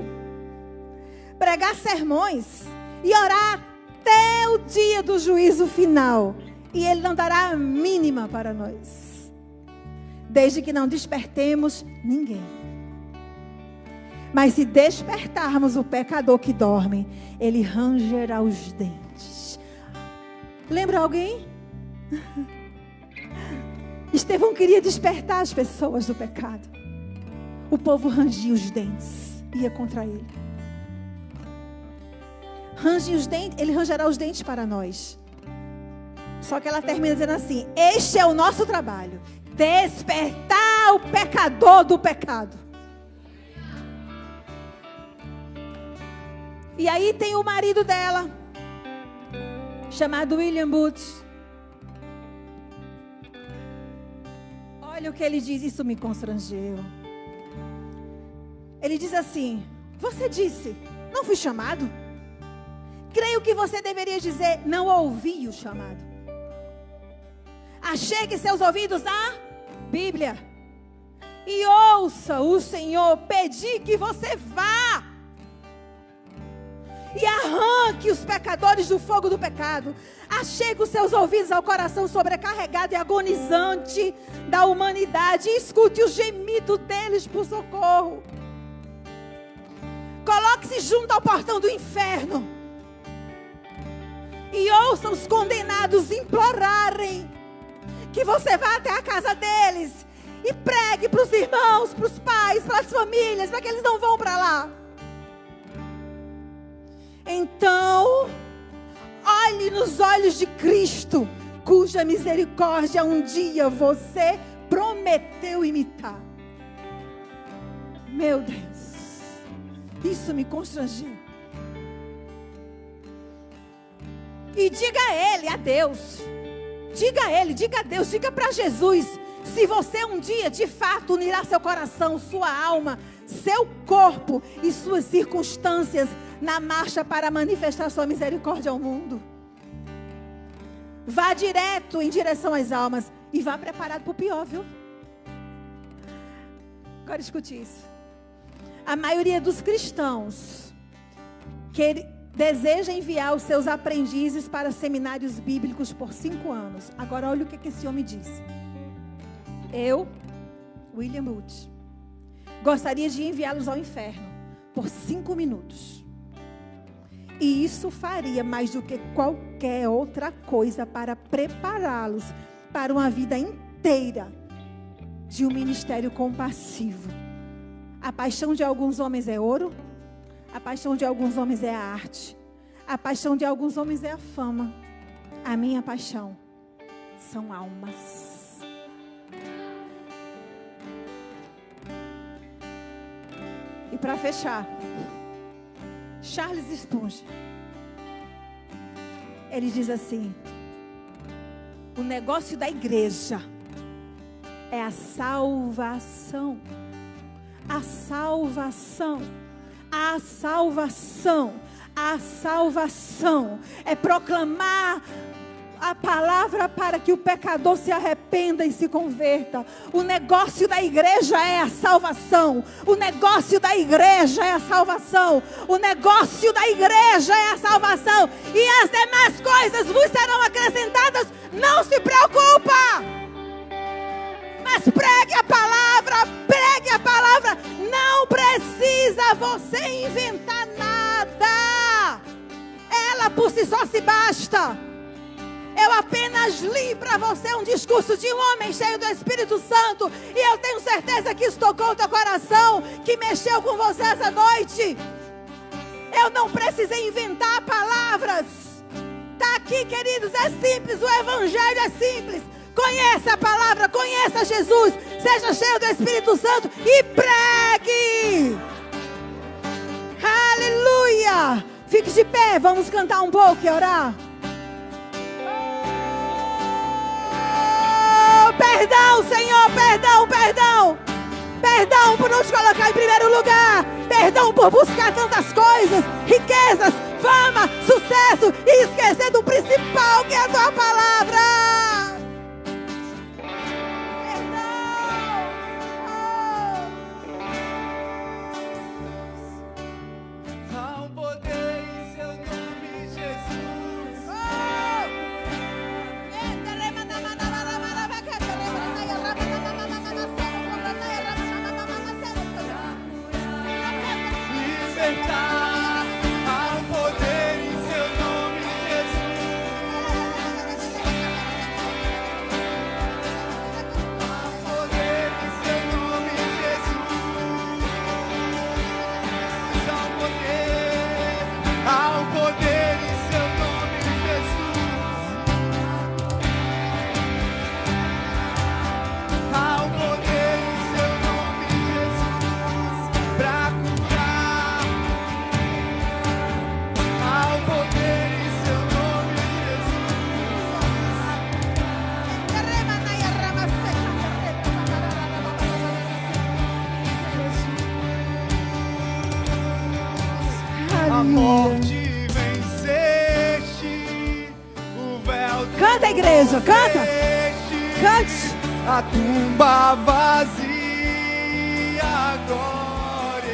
pregar sermões e orar até o dia do juízo final, e Ele não dará a mínima para nós, desde que não despertemos ninguém. Mas se despertarmos o pecador que dorme, ele rangerá os dentes. Lembra alguém? Estevão queria despertar as pessoas do pecado. O povo rangia os dentes. ia contra ele. Ele rangerá os dentes para nós. Só que ela termina dizendo assim: este é o nosso trabalho, despertar o pecador do pecado. E aí tem o marido dela, chamado William Booth. Olha o que ele diz, isso me constrangeu. Ele diz assim: você disse, não fui chamado? Creio que você deveria dizer, não ouvi o chamado. Achegue seus ouvidos à Bíblia e ouça o Senhor pedir que você vá e arranque os pecadores do fogo do pecado. Achegue os seus ouvidos ao coração sobrecarregado e agonizante da humanidade e escute o gemido deles por socorro. Coloque-se junto ao portão do inferno e ouça os condenados implorarem que você vá até a casa deles e pregue para os irmãos, para os pais, para as famílias, para que eles não vão para lá. Então, olhe nos olhos de Cristo, cuja misericórdia um dia você prometeu imitar. Meu Deus, isso me constrangeu. E diga a Ele, a Deus, diga a Ele, diga a Deus, diga para Jesus, se você um dia de fato unirá seu coração, sua alma, seu corpo e suas circunstâncias na marcha para manifestar sua misericórdia ao mundo. Vá direto em direção às almas e vá preparado para o pior, viu? Agora escute isso. A maioria dos cristãos deseja enviar os seus aprendizes para seminários bíblicos por 5 anos. Agora olha o que esse homem disse. Eu, William Booth, gostaria de enviá-los ao inferno por 5 minutos. E isso faria mais do que qualquer outra coisa para prepará-los para uma vida inteira de um ministério compassivo. A paixão de alguns homens é ouro. A paixão de alguns homens é a arte. A paixão de alguns homens é a fama. A minha paixão são almas. E para fechar, Charles Spurgeon, ele diz assim: o negócio da igreja é a salvação. A salvação. A salvação, a salvação é proclamar a palavra para que o pecador se arrependa e se converta. O negócio da igreja é a salvação. O negócio da igreja é a salvação. O negócio da igreja é a salvação. E as demais coisas vos serão acrescentadas. Não se preocupa. Mas pregue a palavra, pregue a palavra. Não precisa você inventar nada. Ela por si só se basta. Eu apenas li para você um discurso de um homem cheio do Espírito Santo. E eu tenho certeza que isso tocou o teu coração, que mexeu com você essa noite. Eu não precisei inventar palavras. Está aqui, queridos, é simples. O Evangelho é simples. Conheça a palavra, conheça Jesus, seja cheio do Espírito Santo e pregue. Aleluia. Fique de pé, vamos cantar um pouco e orar. Oh, perdão, Senhor, perdão, perdão. Perdão por não te colocar em primeiro lugar. Perdão por buscar tantas coisas, riquezas, fama, sucesso e esquecer do principal, que é a tua palavra. morte venceste, o véu Canta, igreja, canta. Cante. a tumba vazia agora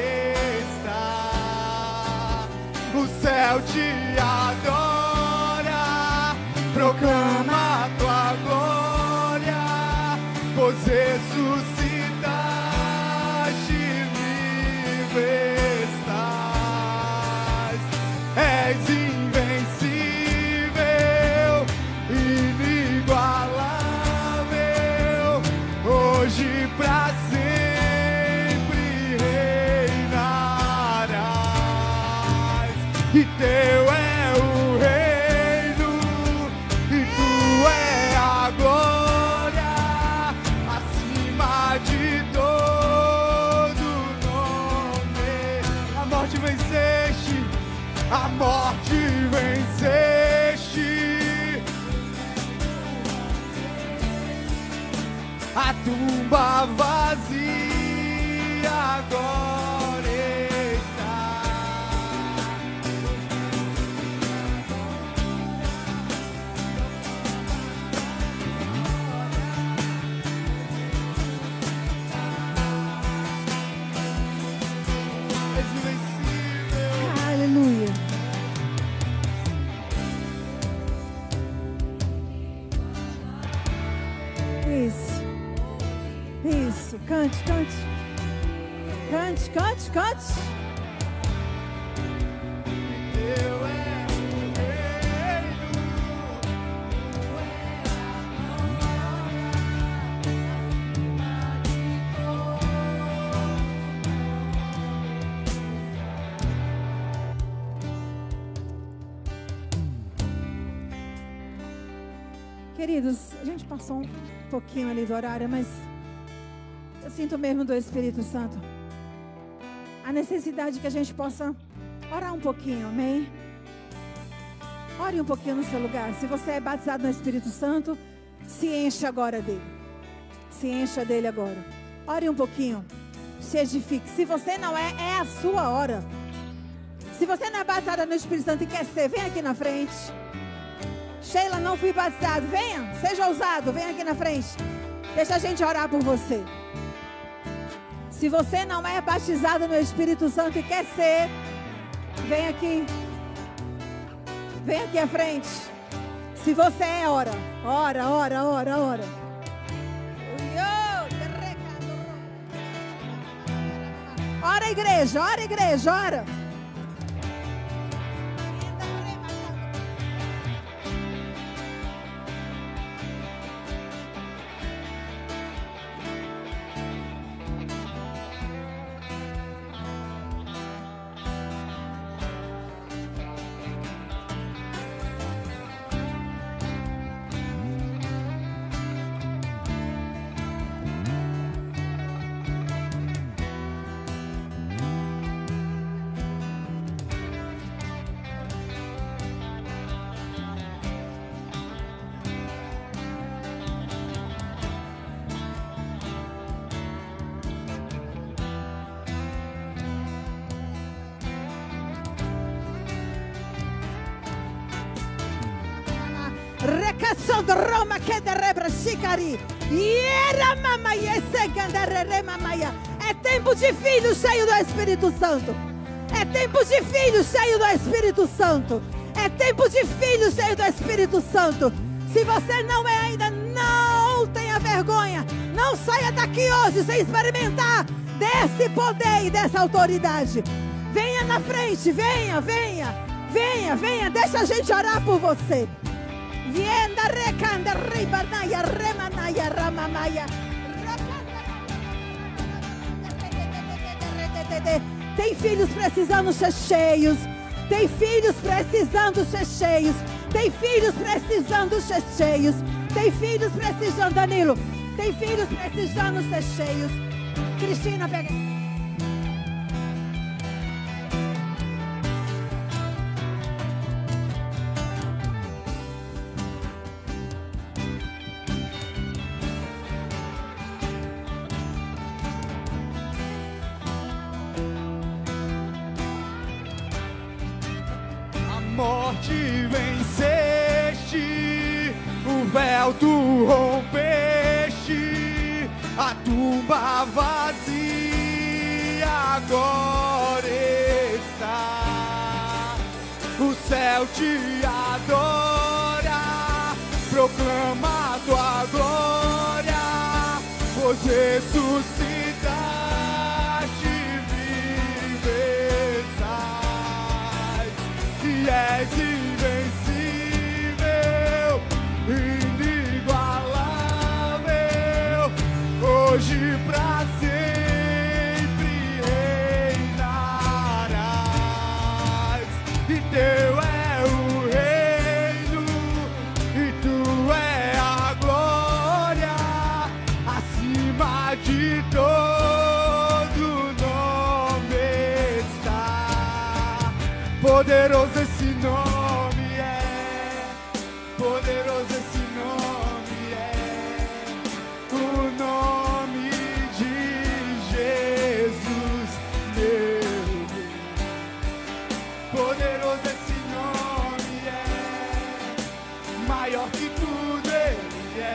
está. O céu te adora, proclama a tua glória, pois ressuscitaste, vive estás. És invencível, inigualável, hoje pra sempre reinarás. E teu é o reino, e tu é a glória, acima de todo nome. A morte venceste, a morte venceste, a tumba vazia agora está. És invencível. Aleluia. Isso. Isso. Cante, cante. Cante, cante, cante. Teu é o reino, Queridos, a gente passou um pouquinho ali do horário, mas eu sinto mesmo do Espírito Santo a necessidade que a gente possa orar um pouquinho, amém? Ore um pouquinho no seu lugar. Se você é batizado no Espírito Santo, se enche agora dele. Se encha dele agora. Ore um pouquinho. Se edifique. Se você não é, é a sua hora. Se você não é batizado no Espírito Santo e quer ser, vem aqui na frente. Sheila, não fui batizado. Venha, seja ousado, venha aqui na frente. Deixa a gente orar por você. Se você não é batizado no Espírito Santo e quer ser, vem aqui. Vem aqui à frente. Se você é, ora. Ora, ora, ora, ora. Ora, igreja, ora, igreja, ora. Recação de Roma que de rebra chicari. É tempo de filho cheio do Espírito Santo. É tempo de filho cheio do Espírito Santo. É tempo de filho cheio do Espírito Santo. Se você não é ainda, não tenha vergonha. Não saia daqui hoje sem experimentar desse poder e dessa autoridade. Venha na frente, venha, venha. Venha, venha, deixa a gente orar por você. Tem filhos precisando ser cheios. Tem filhos precisando ser cheios. Tem filhos precisando ser cheios. Tem filhos precisando, Danilo. Tem filhos precisando ser cheios. Cristina, pega. morte venceste, o véu tu rompeste, a tumba vazia agora está. O céu te adora, proclama tua glória, pois ressuscitaste, viverás, e és invencível, inigualável, hoje pra sempre reinarás, e teu é o reino, e tu é a glória, acima de todo nome está. Poderoso esse nome é, poderoso esse nome é, o nome de Jesus, meu Deus. Poderoso esse nome é, maior que tudo ele é.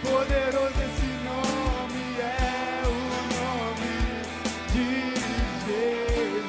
Poderoso esse nome é, o nome de Jesus.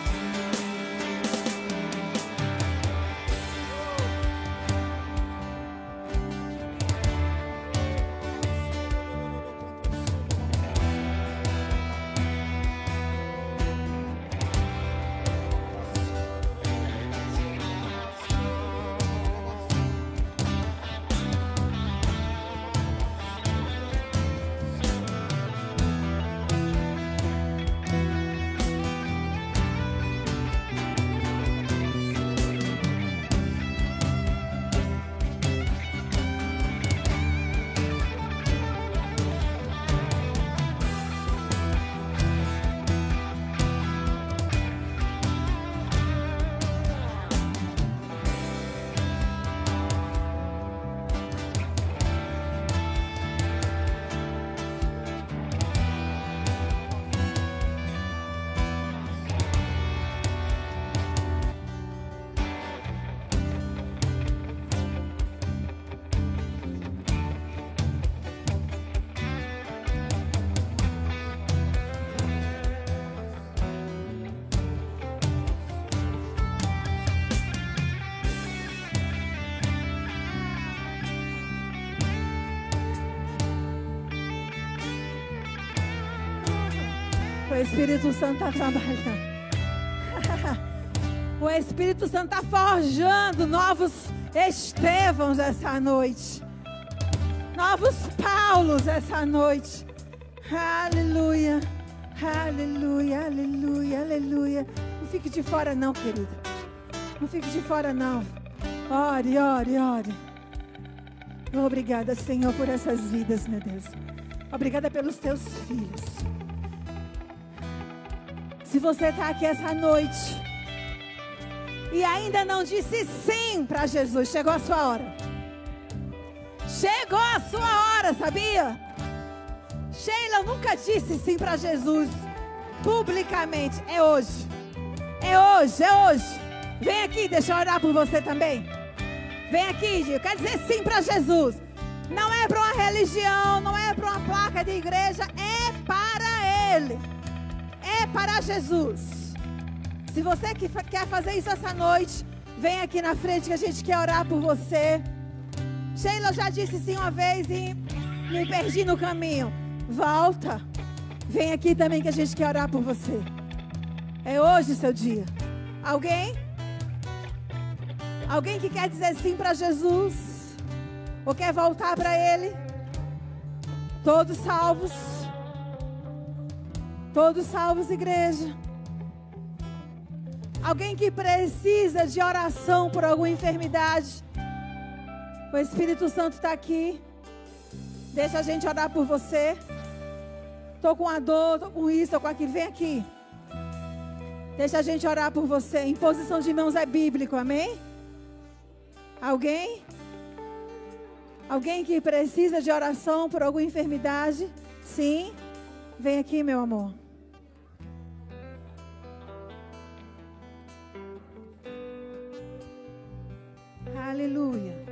O Espírito Santo está trabalhando. O Espírito Santo está forjando novos Estevãos essa noite. Novos Paulos essa noite. Aleluia. Aleluia, aleluia, aleluia. Não fique de fora não, querido. Não fique de fora não. Ore, ore, ore. Obrigada, Senhor, por essas vidas, meu Deus. Obrigada pelos teus filhos. Se você está aqui essa noite e ainda não disse sim para Jesus, chegou a sua hora. Chegou a sua hora, sabia? Sheila nunca disse sim para Jesus publicamente. É hoje. É hoje, é hoje. Vem aqui, deixa eu orar por você também. Vem aqui, eu quero dizer sim para Jesus. Não é para uma religião, não é para uma placa de igreja, é para Ele. É para Jesus. Se você quer fazer isso essa noite, vem aqui na frente que a gente quer orar por você. Sheila, eu já disse sim uma vez e me perdi no caminho. Volta. Vem aqui também que a gente quer orar por você. É hoje o seu dia. Alguém? Alguém que quer dizer sim para Jesus? Ou quer voltar para Ele? Todos salvos? Todos salvos, igreja? Alguém que precisa de oração por alguma enfermidade? O Espírito Santo está aqui. Deixa a gente orar por você. Estou com a dor, estou com isso, estou com aquilo. Vem aqui. Deixa a gente orar por você. Imposição de mãos é bíblico, amém? Alguém? Alguém que precisa de oração por alguma enfermidade? Sim? Vem aqui, meu amor. Aleluia.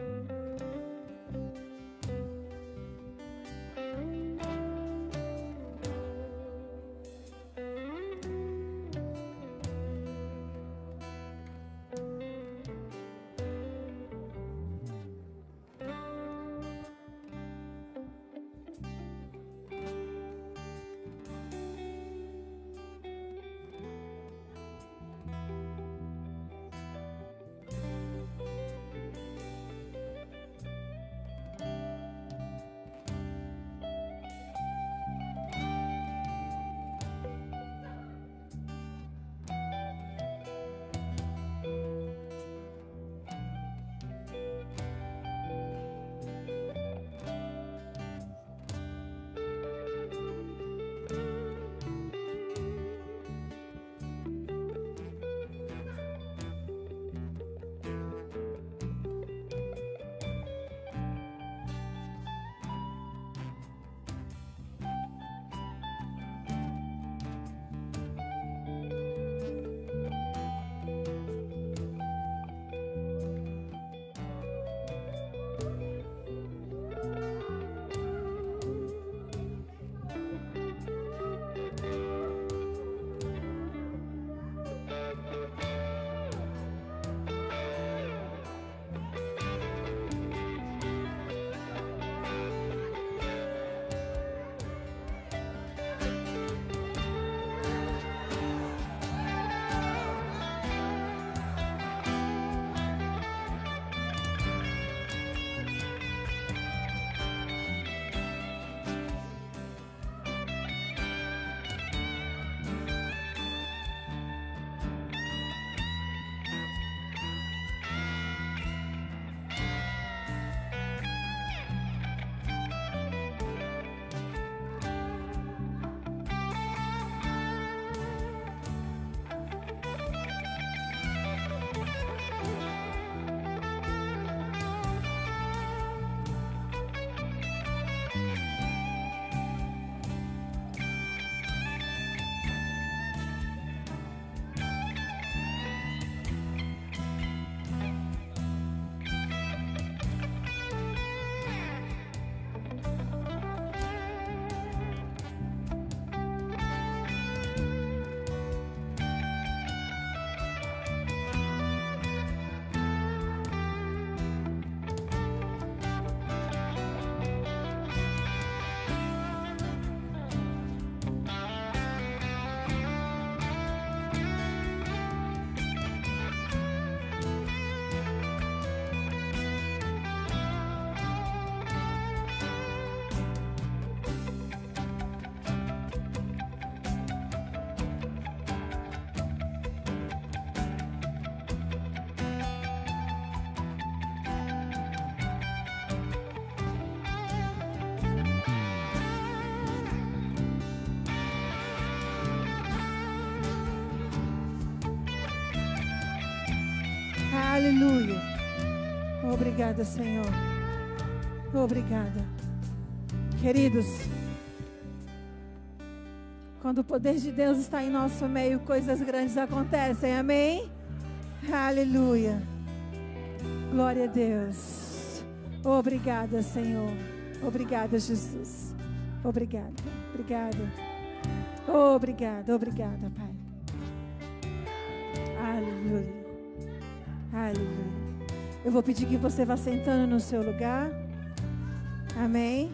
Aleluia. Obrigada, Senhor. Obrigada. Queridos, quando o poder de Deus está em nosso meio, coisas grandes acontecem. Amém? Aleluia. Glória a Deus. Obrigada, Senhor. Obrigada, Jesus. Obrigada. Obrigada. Obrigada. Obrigada, Pai. Aleluia. Aleluia. Eu vou pedir que você vá sentando no seu lugar. Amém.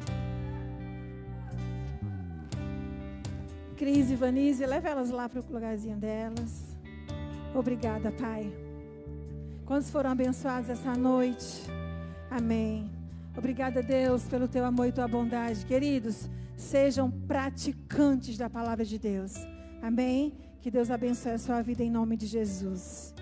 Cris e Vanise, leva elas lá para o lugarzinho delas. Obrigada, Pai. Quantos foram abençoados essa noite? Amém. Obrigada, Deus, pelo teu amor e tua bondade. Queridos, sejam praticantes da palavra de Deus. Amém. Que Deus abençoe a sua vida em nome de Jesus.